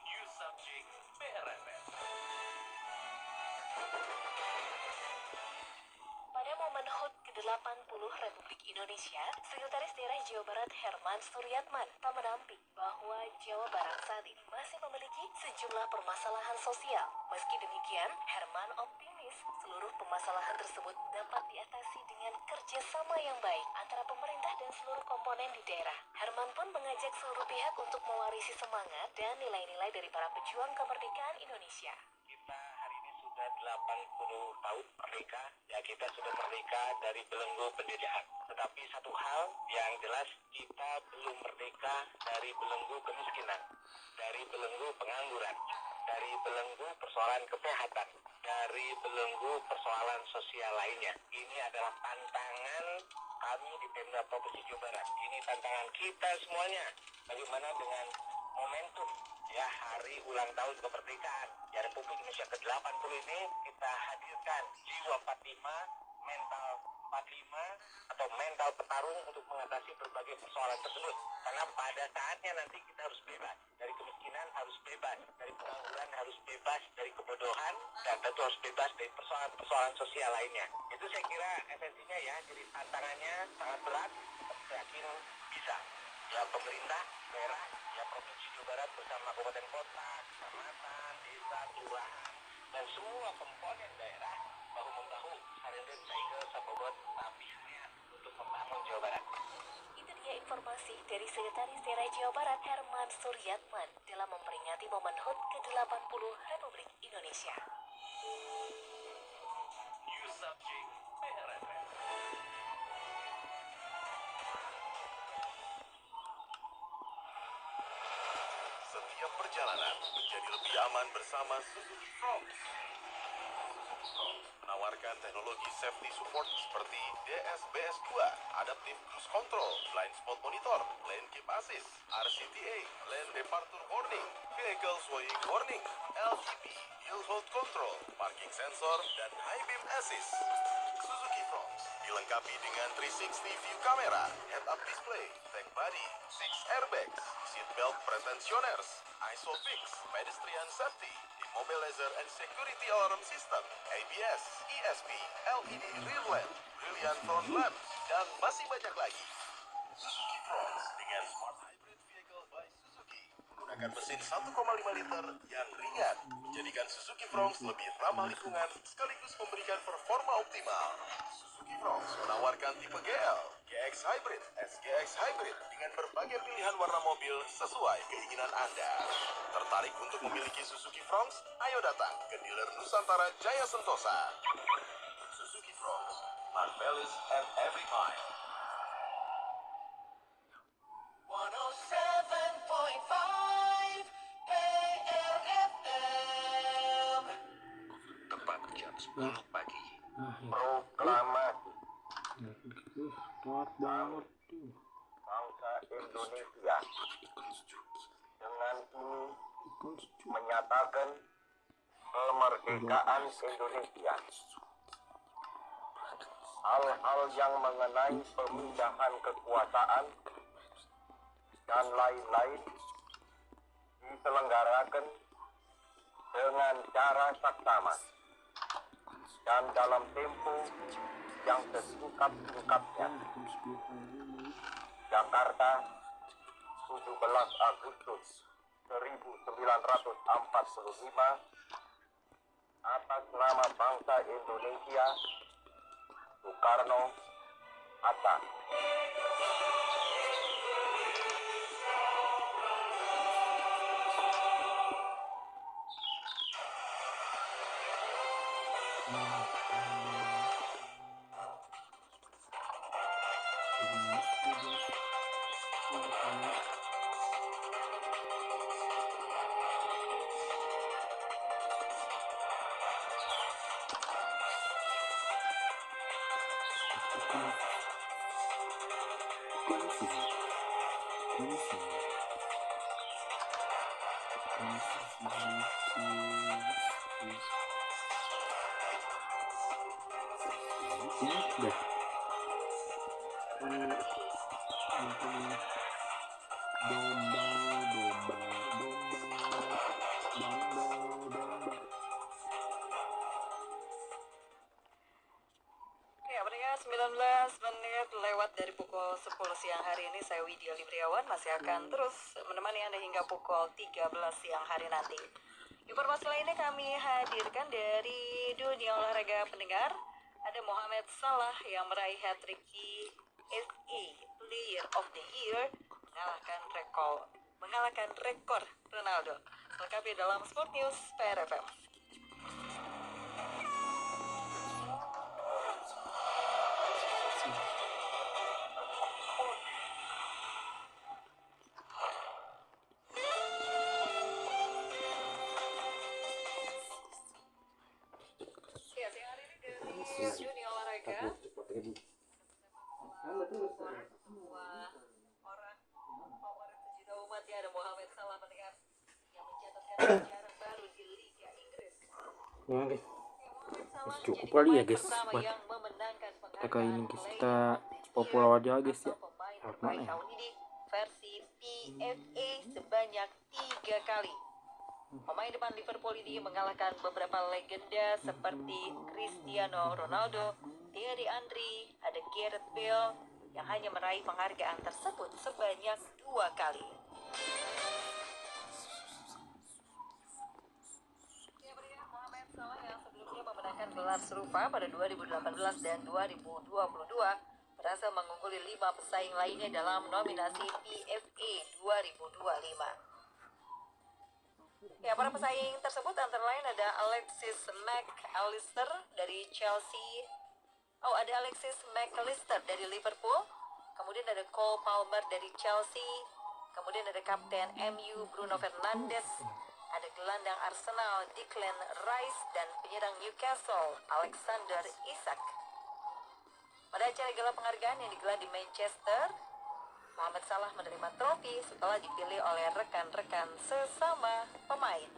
News Subject PRFM. Pada momen HUT ke-80 Republik Indonesia, Sekretaris Daerah Jawa Barat Herman Suryatman tak menampik bahwa Jawa Barat saat ini masih memiliki sejumlah permasalahan sosial. Meski demikian, Herman optimis seluruh permasalahan tersebut dapat diatasi dengan kerjasama yang baik antara pemerintah dan seluruh komponen di daerah. Herman pun mengajak seluruh pihak untuk mewarisi semangat dan nilai-nilai dari para pejuang kemerdekaan Indonesia. Kita hari ini sudah 80 tahun merdeka, ya kita sudah merdeka dari belenggu penjajahan. Tetapi satu hal yang jelas, kita belum merdeka dari belenggu kemiskinan, dari belenggu pengangguran, dari belenggu persoalan kesehatan, dari belenggu persoalan sosial lainnya. Ini adalah tantangan kami di Pemda Provinsi Jawa Barat. Ini tantangan kita semuanya. Bagaimana dengan momentum ya hari ulang tahun kemerdekaan ya Republik Indonesia ke-80 ini kita hadirkan jiwa 45, mental 45 atau mental petarung untuk mengatasi berbagai persoalan tersebut. Karena pada saatnya nanti kita harus bebas dari kemiskinan, harus bebas dari pengangguran, harus bebas dari kebodohan, dan tentu harus bebas dari persoalan-persoalan sosial lainnya. Itu saya kira esensinya ya. Jadi tantangannya sangat berat, tapi saya yakin bisa. Ya pemerintah daerah, ya Provinsi Jawa Barat bersama kabupaten kota, kecamatan, desa, kelurahan, dan semua komponen daerah bahu-membahu, sarenden, saigel, sabobot, habisnya untuk membangun Jawa Barat. Itu dia informasi dari Sekretaris Daerah Jawa Barat Herman Suryatman dalam memperingati momen HUT ke-80 Republik Indonesia. News Subject PRFM. Setiap perjalanan menjadi lebih aman bersama Suzuki Fronts. Suzuki Fronts menawarkan teknologi safety support seperti DSBS2, Adaptive Cruise Control, Blind Spot Monitor, Lane Keep Assist, RCTA, Lane Departure Warning, Vehicle Swaying Warning, LEP, Hill Hold Control, Parking Sensor, dan High Beam Assist. Suzuki Fronts dilengkapi dengan 360 view kamera, head-up display, tech body, 6 airbags, seat belt pretensioners, ISOFIX, pedestrian safety, immobilizer and security alarm system, ABS, ESP, LED rear lamp, brilliant front lamp, dan masih banyak lagi. Suzuki Fronts dengan Smart Hybrid Vehicle by Suzuki menggunakan mesin 1,5 liter yang ringan, menjadikan Suzuki Fronts lebih ramah lingkungan sekaligus memberikan performa optimal. Suzuki Fronts menawarkan tipe GL, GX Hybrid, SGX Hybrid dengan berbagai pilihan warna mobil sesuai keinginan Anda. Tertarik untuk memiliki Suzuki Fronts? Ayo datang ke dealer Nusantara Jaya Sentosa. Suzuki Fronts, marvelous at every mile. 107.5 PRFM. pagi. Proklamasi Kuat banget tuh. bangsa Indonesia dengan ini menyatakan kemerdekaan Indonesia. Hal-hal yang mengenai pemindahan kekuasaan dan lain-lain diselenggarakan dengan cara saksama dan dalam tempo yang sesingkat-singkatnya. Jakarta, 17 Agustus 1945, atas nama bangsa Indonesia, Soekarno Hatta. Ya, pendengar 19 menit lewat dari pukul 10 siang hari ini, saya Widya Libriawan masih akan terus menemani Anda hingga pukul 13 siang hari nanti. Informasi lainnya kami hadirkan dari dunia olahraga pendengar. Ada Mohamed Salah yang meraih hat-trick PFA Player of the Year mengalahkan rekor Ronaldo. Selengkapnya dalam Sport News PRFM. Ya, siang hari ini dari dunia olahraga. Semua orang favorit pecinta umatnya ada Mohamed Salah pendengar yang mencatatkan sejarah baru di Liga Inggris. Ya guys, Mohamed Salah cukup jadi kali ya pemain guys pertama buat yang memenangkan kita kali ini guys, penghargaan kita Player of the populer Year aja guys ya. atau pemain Lewat terbaik mana ya? tahun ini versi PFA sebanyak 3 kali. Pemain depan Liverpool ini mengalahkan beberapa legenda seperti Cristiano Ronaldo, Thierry Henry, ada Gareth Bale yang hanya meraih penghargaan tersebut sebanyak 2 kali. Ya, pria Mohamed Salah yang sebelumnya memenangkan gelar serupa pada 2018 dan 2022 berhasil mengungguli 5 pesaing lainnya dalam nominasi PFA 2025. Ya, para pesaing tersebut antara lain ada Alexis McAllister dari Chelsea. Ada Alexis McAllister dari Liverpool. Kemudian ada Cole Palmer dari Chelsea. Kemudian ada Kapten MU Bruno Fernandes. Ada gelandang Arsenal Declan Rice dan penyerang Newcastle Alexander Isak. Pada acara gala penghargaan yang digelar di Manchester, Mohamed Salah menerima trofi setelah dipilih oleh rekan-rekan sesama pemain.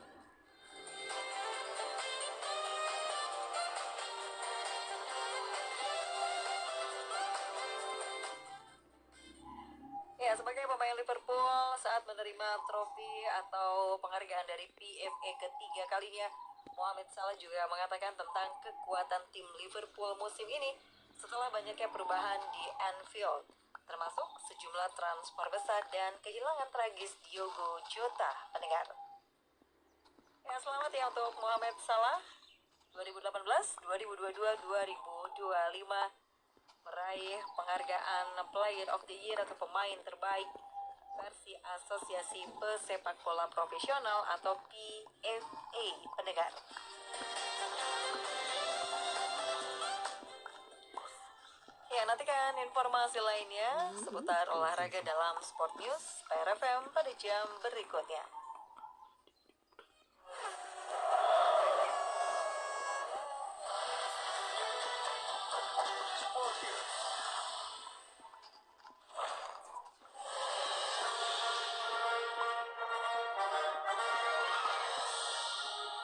Ya, sebagai pemain Liverpool saat menerima trofi atau penghargaan dari PFA ketiga kalinya, Mohamed Salah juga mengatakan tentang kekuatan tim Liverpool musim ini setelah banyaknya perubahan di Anfield, termasuk sejumlah transfer besar dan kehilangan tragis Diogo Jota, pendengar. Ya, selamat ya untuk Mohamed Salah 2018, 2022, 2025 meraih penghargaan Player of the Year atau pemain terbaik versi Asosiasi Pesepak Bola Profesional atau PFA, pendengar. Ya, nantikan informasi lainnya seputar olahraga dalam Sport News PRFM pada jam berikutnya. Order.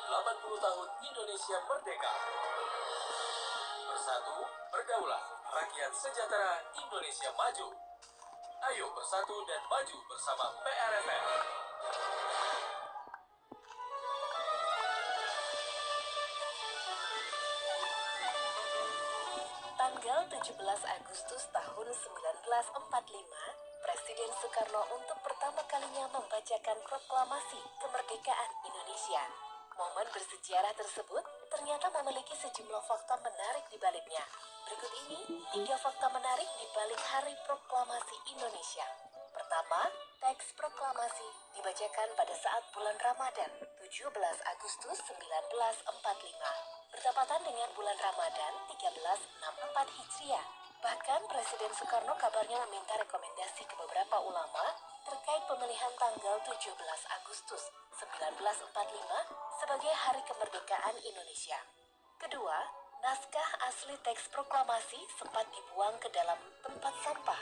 80 tahun Indonesia merdeka. Bersatu, berdaulat, rakyat sejahtera, Indonesia maju. Ayo bersatu dan maju bersama PRFM. Tanggal 17 Agustus tahun 1945, Presiden Soekarno untuk pertama kalinya membacakan proklamasi kemerdekaan Indonesia. Momen bersejarah tersebut ternyata memiliki sejumlah fakta menarik di baliknya. Berikut ini 3 fakta menarik di balik Hari Proklamasi Indonesia. Pertama, teks proklamasi dibacakan pada saat bulan Ramadan, 17 Agustus 1945. Bertepatan dengan bulan Ramadan 1364 Hijriah. Bahkan Presiden Soekarno kabarnya meminta rekomendasi ke beberapa ulama terkait pemilihan tanggal 17 Agustus 1945 sebagai Hari Kemerdekaan Indonesia. Kedua, naskah asli teks proklamasi sempat dibuang ke dalam tempat sampah.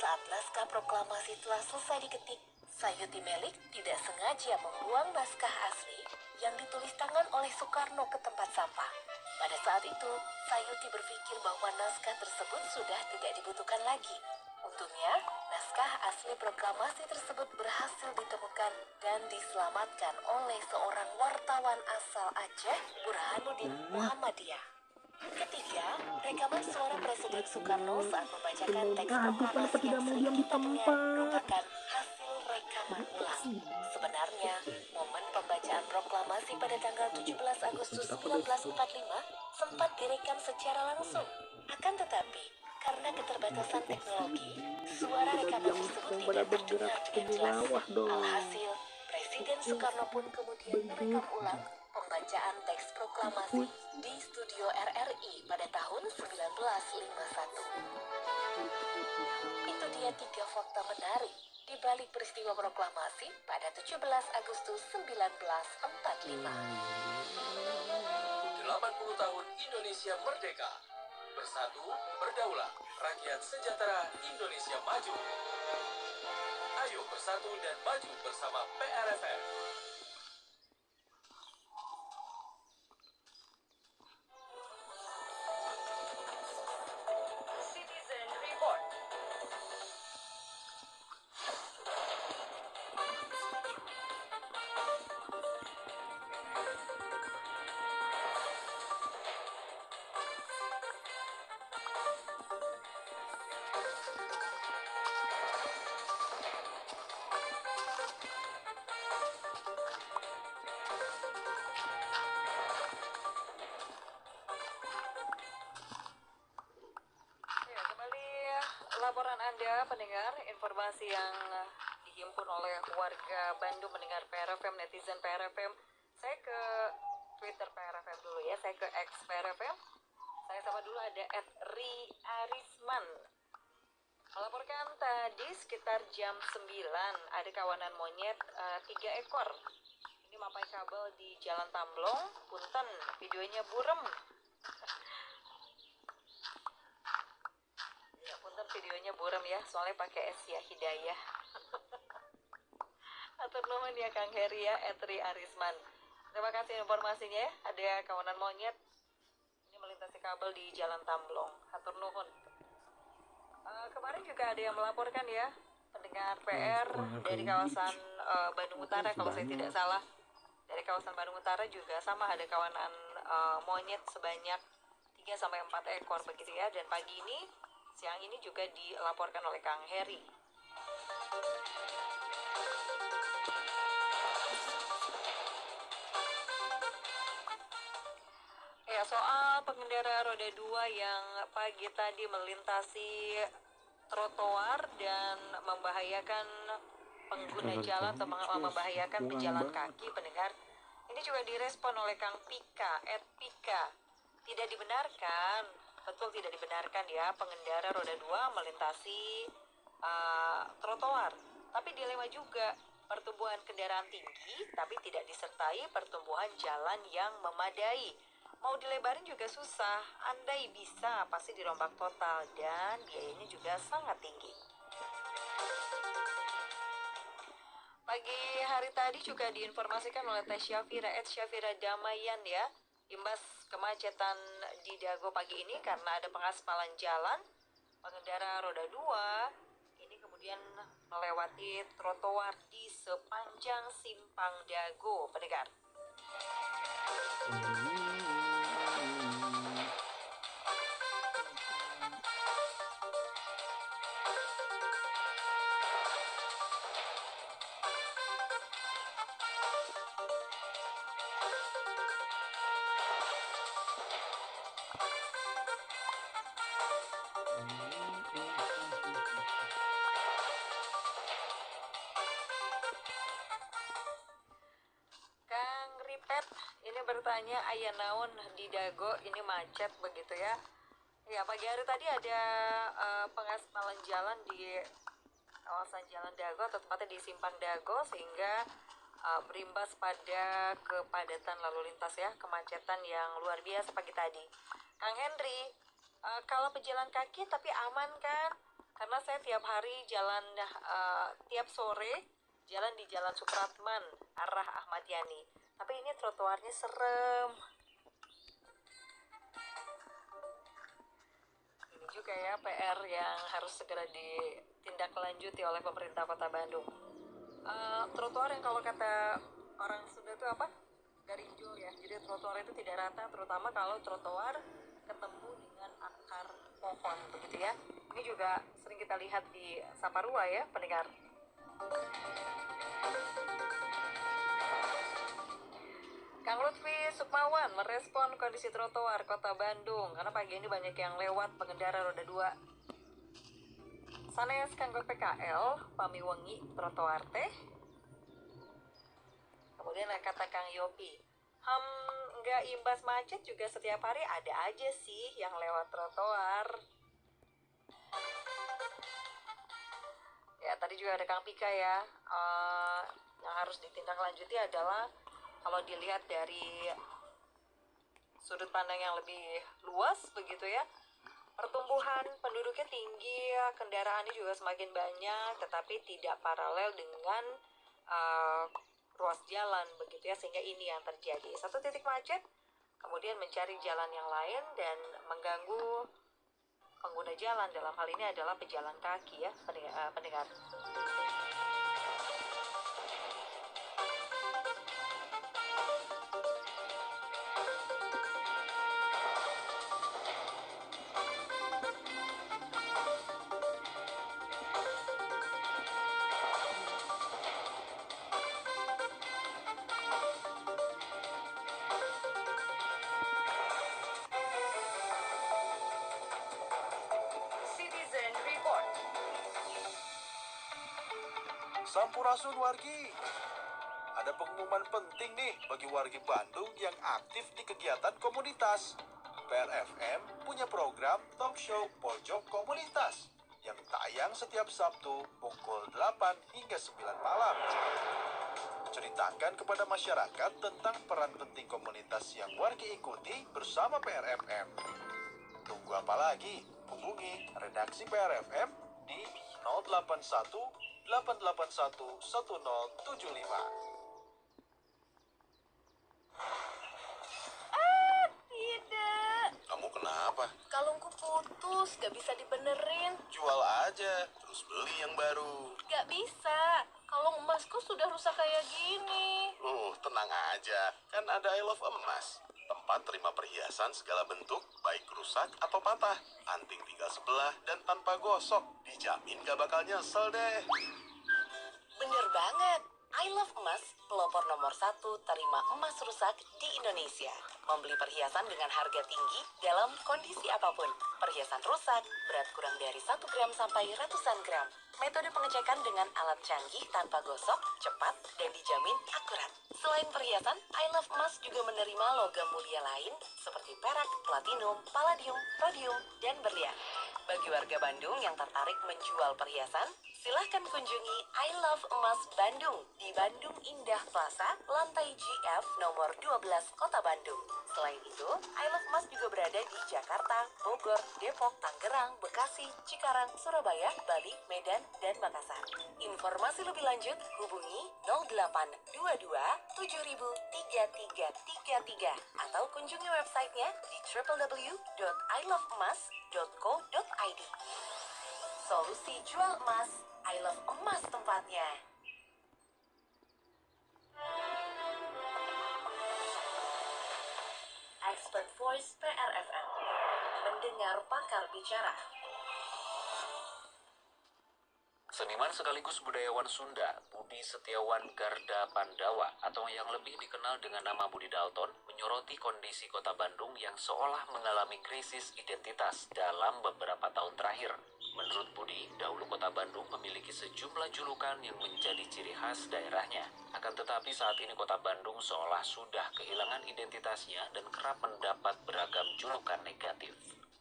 Saat naskah proklamasi telah selesai diketik, Sayuti Melik tidak sengaja membuang naskah asli yang ditulis tangan oleh Soekarno ke tempat sampah. Pada saat itu, Sayuti berpikir bahwa naskah tersebut sudah tidak dibutuhkan lagi. Untungnya, naskah asli proklamasi tersebut berhasil ditemukan dan diselamatkan oleh seorang wartawan asal Aceh, Burhanuddin Muhammadiyah. Ketiga, rekaman suara Presiden Soekarno saat membacakan teks proklamasi yang sering kita dengar merupakan hasil rekaman ulang. Sebenarnya, momen pembacaan proklamasi pada tanggal 17 Agustus 1945 sempat direkam secara langsung. Akan tetapi, karena keterbatasan teknologi, suara rekaman tersebut tidak terdengar dengan jelas. Alhasil, Presiden Soekarno pun kemudian merekam ulang pembacaan teks proklamasi di studio RRI pada tahun 1951. Itu dia 3 fakta menarik di balik peristiwa proklamasi pada 17 Agustus 1945. 80 tahun Indonesia merdeka. Bersatu, berdaulat, rakyat sejahtera, Indonesia maju. Ayo bersatu dan maju bersama PRFM. Citizen Report. Ya, kembali laporan Anda pendengar, informasi yang dihimpun oleh warga Bandung mendengar PRFM, netizen PRFM. Saya ke Twitter PRFM dulu ya, saya ke X PRFM. Saya sapa dulu, ada @ri_arisman. Melaporkan tadi sekitar jam 9 ada kawanan monyet 3 ekor. Ini mapai kabel di Jalan Tamblong, Punten, videonya burem. Ya, punten videonya burem ya, soalnya pakai S ya, Hidayah. Atur nuhun ya Kang Heri ya, @ri_arisman. Terima kasih informasinya ya. Ada kawanan monyet ini melintasi kabel di Jalan Tamblong. Atur nuhun. Kemarin juga ada yang melaporkan ya, pendengar PR dari kawasan Bandung Utara kalau saya tidak salah. Dari kawasan Bandung Utara juga sama, ada kawanan monyet sebanyak 3-4 ekor begitu ya. Dan pagi ini, siang ini juga dilaporkan oleh Kang Heri. Ya, soal pengendara roda 2 yang pagi tadi melintasi trotoar dan membahayakan pengguna jalan atau membahayakan pejalan kaki, pendengar. Ini juga direspon oleh Kang Pika, @Pika. Tidak dibenarkan, betul tidak dibenarkan ya, pengendara roda 2 melintasi trotoar. Tapi dilema juga, pertumbuhan kendaraan tinggi tapi tidak disertai pertumbuhan jalan yang memadai. Mau dilebarin juga susah, andai bisa pasti dirombak total dan biayanya juga sangat tinggi. Pagi hari tadi juga diinformasikan oleh Teh Syafira, Syafira Damayan ya, imbas kemacetan di Dago pagi ini karena ada pengaspalan jalan, pengendara roda 2 ini kemudian melewati trotoar di sepanjang simpang Dago, pendengar. Kang Ripet ini bertanya, aya naon di Dago ini macet begitu ya. Ya, pagi hari tadi ada pengaspalan jalan di kawasan Jalan Dago atau tepatnya di Simpang Dago sehingga berimbas pada kepadatan lalu lintas ya, kemacetan yang luar biasa pagi tadi. Kang Henry, kalau pejalan kaki tapi aman kan? Karena saya tiap hari jalan tiap sore jalan di Jalan Supratman arah Ahmad Yani. Tapi ini trotoarnya serem. Ini juga ya PR yang harus segera ditindaklanjuti oleh pemerintah Kota Bandung. Trotoar yang kalau kata orang Sunda itu apa? Garinjul ya. Jadi trotoar itu tidak rata, terutama kalau trotoar ketemu dengan akar pohon begitu ya. Ini juga sering kita lihat di Saparua ya, pendengar. Kang Lutfi Sukmawan merespon kondisi trotoar Kota Bandung karena pagi ini banyak yang lewat pengendara roda 2. Sanes kanggo PKL pamiwengi trotoar teh. Kemudian kata Kang Yopi, nggak imbas macet juga setiap hari ada aja sih yang lewat trotoar. Ya tadi juga ada Kang Pika ya, yang harus ditindaklanjuti adalah kalau dilihat dari sudut pandang yang lebih luas begitu ya, pertumbuhan penduduknya tinggi, kendaraannya juga semakin banyak, tetapi tidak paralel dengan ruas jalan begitu ya, sehingga ini yang terjadi. Satu titik macet, kemudian mencari jalan yang lain dan mengganggu pengguna jalan, dalam hal ini adalah pejalan kaki ya, pendengar. Sampurasun wargi. Ada pengumuman penting nih bagi wargi Bandung yang aktif di kegiatan komunitas. PRFM punya program talk show Pojok Komunitas yang tayang setiap Sabtu pukul 8 hingga 9 malam. Ceritakan kepada masyarakat tentang peran penting komunitas yang wargi ikuti bersama PRFM. Tunggu apa lagi? Hubungi redaksi PRFM di 081 881 1075. Tidak. Kamu kenapa? Kalungku putus, gak bisa dibenerin. Jual aja, terus beli yang baru. Gak bisa, kalung emasku sudah rusak kayak gini. Tenang aja, kan ada I Love Emas. Tempat terima perhiasan segala bentuk, baik rusak atau patah. Anting tinggal sebelah dan tanpa gosok. Dijamin gak bakal nyesel deh. Bener banget. I Love Emas, pelopor nomor 1 terima emas rusak di Indonesia. Membeli perhiasan dengan harga tinggi dalam kondisi apapun. Perhiasan rusak, berat kurang dari 1 gram sampai ratusan gram. Metode pengecekan dengan alat canggih tanpa gosok, cepat, dan dijamin akurat. Selain perhiasan, I Love Emas juga menerima logam mulia lain seperti perak, platinum, palladium, rhodium, dan berlian. Bagi warga Bandung yang tertarik menjual perhiasan, Silahkan kunjungi I Love Emas Bandung di Bandung Indah Plaza, lantai GF nomor 12 Kota Bandung. Selain itu, I Love Emas juga berada di Jakarta, Bogor, Depok, Tangerang, Bekasi, Cikarang, Surabaya, Bali, Medan, dan Makassar. Informasi lebih lanjut hubungi 0822 703333 atau kunjungi websitenya di www.iloveemas.co.id. Solusi jual emas, I Love Emas tempatnya. Expert Voice PRFM. Mendengar pakar bicara. Seniman sekaligus budayawan Sunda, Budi Setiawan Garda Pandawa atau yang lebih dikenal dengan nama Budi Dalton, menyoroti kondisi kota Bandung yang seolah mengalami krisis identitas dalam beberapa tahun terakhir. Menurut Budi, dahulu kota Bandung memiliki sejumlah julukan yang menjadi ciri khas daerahnya. Akan tetapi saat ini kota Bandung seolah sudah kehilangan identitasnya dan kerap mendapat beragam julukan negatif.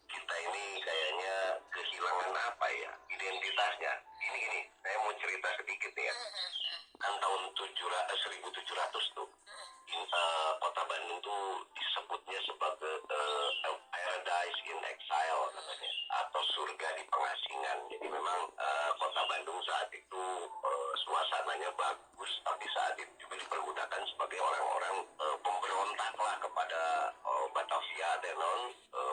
Kita ini kayaknya kehilangan apa ya, identitasnya. Gini, saya mau cerita sedikit nih ya. Kan tahun 1700 tuh, kota Bandung tuh disebutnya sebagai paradise in exile katanya, atau surga di pengasingan. Jadi memang kota Bandung saat itu suasananya bagus, tapi saat itu juga dipergunakan sebagai orang-orang pemberontak lah kepada Batavia dan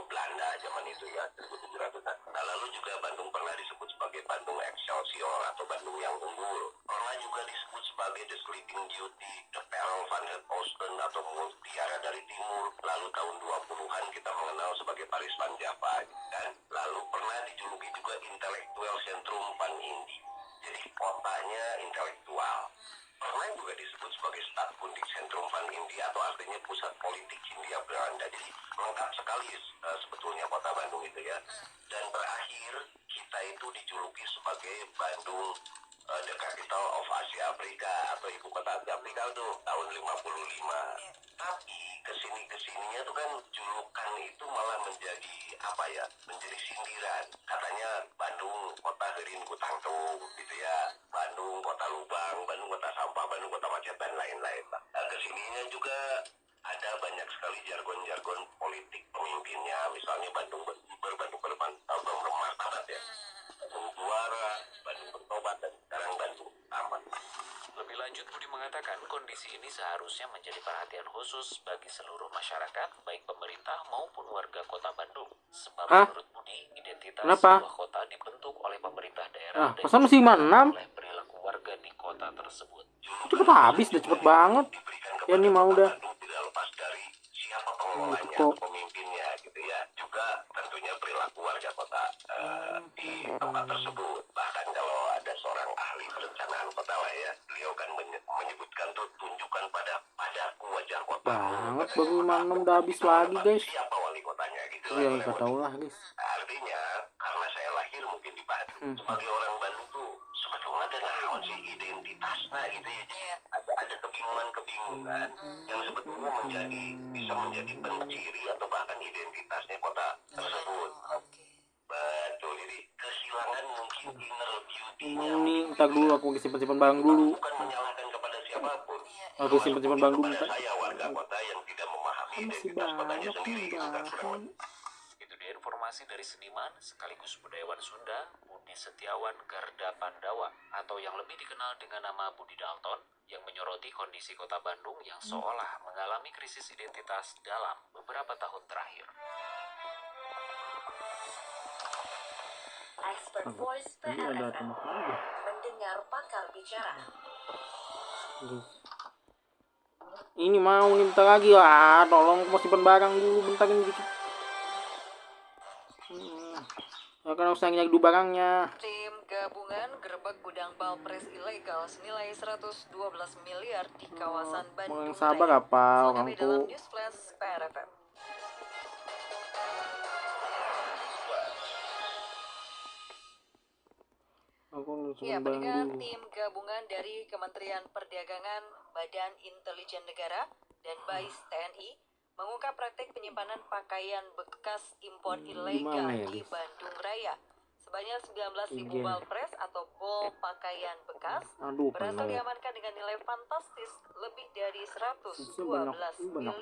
Belanda zaman itu ya, 1700-an. Nah, lalu juga Bandung pernah disebut sebagai Bandung Excelsior atau Bandung yang unggul. Pernah juga disebut sebagai The Sleeping Beauty, The Pearl van het Oosten atau Mutiara dari Timur. Lalu tahun 20-an kita mengenal sebagai Paris van Java. Dan lalu pernah dijuluki juga Intellectual Centrum van Indi. Jadi kotanya intelektual. Pernah juga disebut sebagai Stadkundig Centrum van India atau artinya pusat politik Hindia Belanda. Jadi lengkap sekali sebetulnya kota Bandung itu ya. Dan terakhir kita itu dijuluki sebagai Bandung the capital of Asia Afrika atau ibu kota Asia Afrika tuh tahun 55. Tapi kesininya tuh kan julukan itu malah menjadi apa ya? Menjadi sindiran. Katanya Bandung kota Herin Kutangtung gitu ya. Bandung kota lubang, Bandung kota sampah, Bandung kota macet dan lain-lain. Nah, kesininya juga ada banyak sekali jargon-jargon politik pemimpinnya. Misalnya Bandung berkibar, Bandung bermartabat ya. Bandung juara, Bandung bertobat, dan sekarang Bandung aman. Lebih lanjut, Budi mengatakan kondisi ini seharusnya menjadi perhatian khusus bagi seluruh masyarakat, baik pemerintah maupun warga kota Bandung. Sebab menurut Budi, identitas sebuah kota dibentuk oleh pemerintah daerah dan pesan masih mana? oleh perilaku warga di kota tersebut. Cepet habis, udah cepet banget. Ya ini mau udah. Tidak lepas dari siapa pengelolanya atau pemimpinnya gitu ya. Juga tentunya perilaku warga kota di tempat tersebut. Bahkan kalau ada seorang ahli perencanaan kota lah ya, beliau kan menyebutkan tuh tunjukkan padaku wajah kota. Banget baru 56 udah habis lagi guys. Siapa wali kotanya gitu. Iya nggak tahu lah guys. Artinya karena saya lahir mungkin di Bandung, sebagai orang Bandung tuh sebetulnya ada naon sih identitasnya gitu ya. Ada kebingungan yang sebetulnya bisa menjadi penciri atau bahkan identitasnya kota tersebut. Betul, jadi kehilangan mungkin inner beauty-nya. Nih, ntar dulu aku simpan barang dulu. Bukan menyalahkan kepada siapapun. Aku simpan barang dulu. Saya warga kota yang tidak memahami identitas kotanya sendiri. Itu dia informasi dari seniman sekaligus budayawan Sunda, Budi Setiawan Garda Pandawa atau yang lebih dikenal dengan nama Budi Dalton, yang menyoroti kondisi kota Bandung yang seolah mengalami krisis identitas dalam beberapa tahun terakhir. Expert Voice PRFM. Mendengar pakar bicara. Ini mau nih bentar lagi lah. Tolong mau simpan barang dulu bentar ini dikit. Ya kan harus nyari dulu barangnya. Tim gabungan gerebek gudang balpres ilegal senilai 112 miliar di kawasan Bandung. Yang sabar apa orang dalam tuh. News Flash PRFM. Ya, pendengar, tim gabungan dari Kementerian Perdagangan, Badan Intelijen Negara, dan BAIS TNI mengungkap praktik penyimpanan pakaian bekas impor ilegal di Bandung Raya. Sebanyak 19.000 ball press atau ball pakaian bekas Aduh, berhasil penuh. diamankan dengan nilai fantastis lebih dari 112 Banyak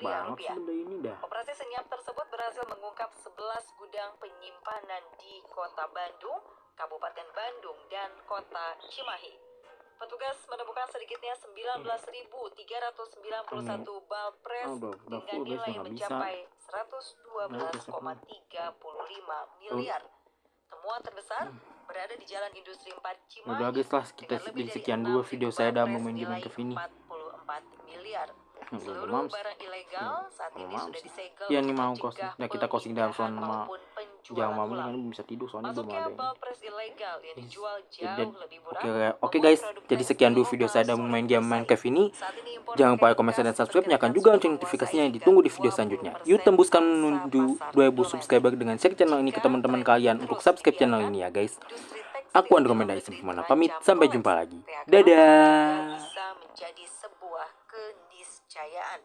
miliar banget rupiah. benda ini dah. Operasi senyap tersebut berhasil mengungkap 11 gudang penyimpanan di Kota Bandung, Kabupaten Bandung, dan Kota Cimahi. Petugas menemukan sedikitnya 19.391 bal press dengan nilai mencapai 112,35 miliar. Temuan terbesar berada di Jalan Industri 4 Cimahi. Udah guys lah, kita dengan lebih dari sekian dulu 6.000 video saya dalam bal press main nilai Kev ini. 44 miliar. Mams. Seluruh barang ilegal saat ini sudah disegel Ya nih untuk mau kos. mencegah Nah kita closing dalam pemindahan sama maupun penjualan jangan mau ulang. kan belum bisa tidur soalnya belum Masuknya ada. bal press ilegal yang dijual jauh lebih murah. Oke guys, jadi sekian dulu video saya dalam main game Minecraft ini. Jangan lupa komen dan subscribe, nyalakan juga lonceng notifikasinya yang ditunggu di video selanjutnya. Yuk tembuskan menuju 2000 subscriber dengan share channel ini ke teman-teman kalian untuk subscribe channel ini ya guys. Aku Andromeda Ism Pemana pamit, sampai jumpa lagi. Dadah. Bisa menjadi sebuah keniscayaan.